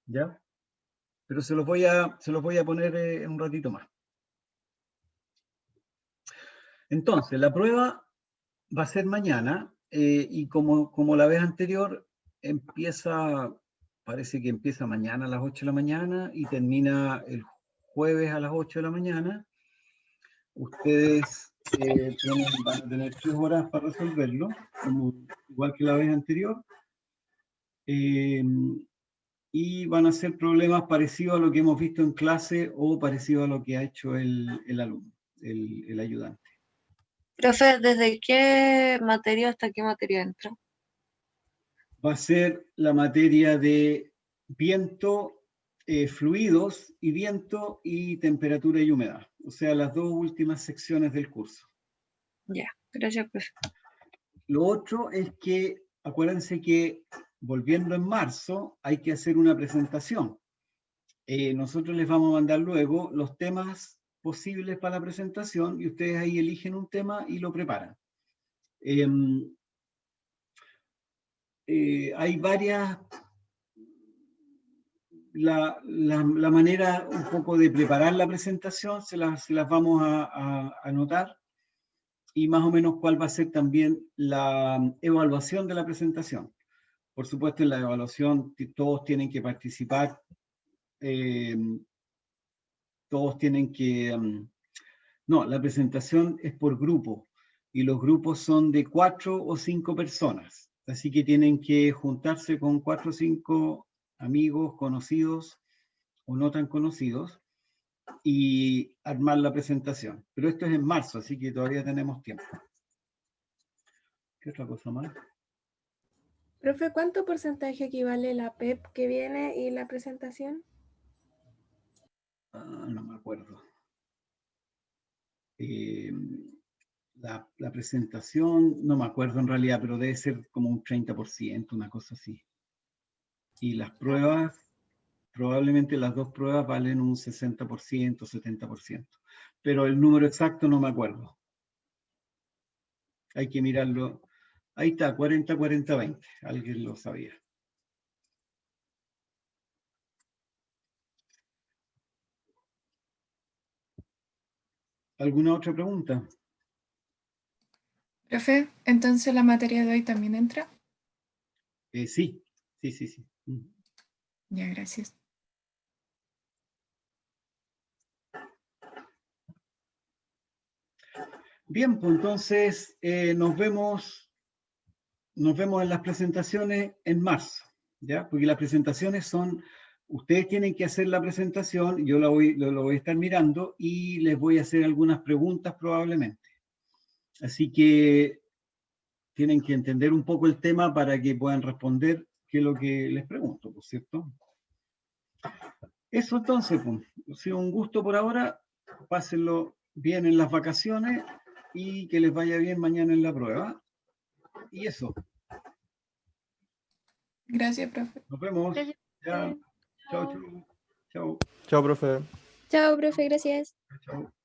¿ya? Pero se los voy a poner en un ratito más. Entonces, la prueba va a ser mañana y como la vez anterior, parece que empieza mañana a las 8 de la mañana y termina el jueves a las 8 de la mañana. Ustedes van a tener 3 horas para resolverlo, igual que la vez anterior. Y van a ser problemas parecidos a lo que hemos visto en clase o parecidos a lo que ha hecho el alumno, el ayudante. Profe, ¿desde qué materia hasta qué materia entra? Va a ser la materia de viento, fluidos y viento y temperatura y humedad. O sea, las 2 últimas secciones del curso. Ya, gracias, profe. Lo otro es que, acuérdense que volviendo en marzo hay que hacer una presentación. Nosotros les vamos a mandar luego los temas posibles para la presentación y ustedes ahí eligen un tema y lo preparan. Hay varias... La manera un poco de preparar la presentación se las vamos a anotar y más o menos cuál va a ser también la evaluación de la presentación. Por supuesto, en la evaluación todos tienen que participar, todos tienen que... no, la presentación es por grupo y los grupos son de 4 o 5 personas. Así que tienen que juntarse con 4 o 5 amigos, conocidos o no tan conocidos y armar la presentación. Pero esto es en marzo, así que todavía tenemos tiempo. ¿Qué otra cosa más? Profe, ¿cuánto porcentaje equivale la PEP que viene y la presentación? No me acuerdo. La presentación, no me acuerdo en realidad, pero debe ser como un 30%, una cosa así. Y las pruebas, probablemente las 2 pruebas valen un 60%, 70%. Pero el número exacto no me acuerdo. Hay que mirarlo. Ahí está, 40, 40, 20. Alguien lo sabía. ¿Alguna otra pregunta? Profe, ¿entonces la materia de hoy también entra? Sí. Ya, gracias. Bien, pues entonces nos vemos en las presentaciones en marzo, ¿ya? Porque las presentaciones ustedes tienen que hacer la presentación, yo lo voy a estar mirando y les voy a hacer algunas preguntas probablemente. Así que tienen que entender un poco el tema para que puedan responder qué es lo que les pregunto, ¿por cierto? Eso entonces, pues, ha sido un gusto por ahora, pásenlo bien en las vacaciones y que les vaya bien mañana en la prueba. Y eso. Gracias, profe. Nos vemos. Gracias, Ya. profe. Chao. Chao, profe. Chao, profe, gracias. Chao.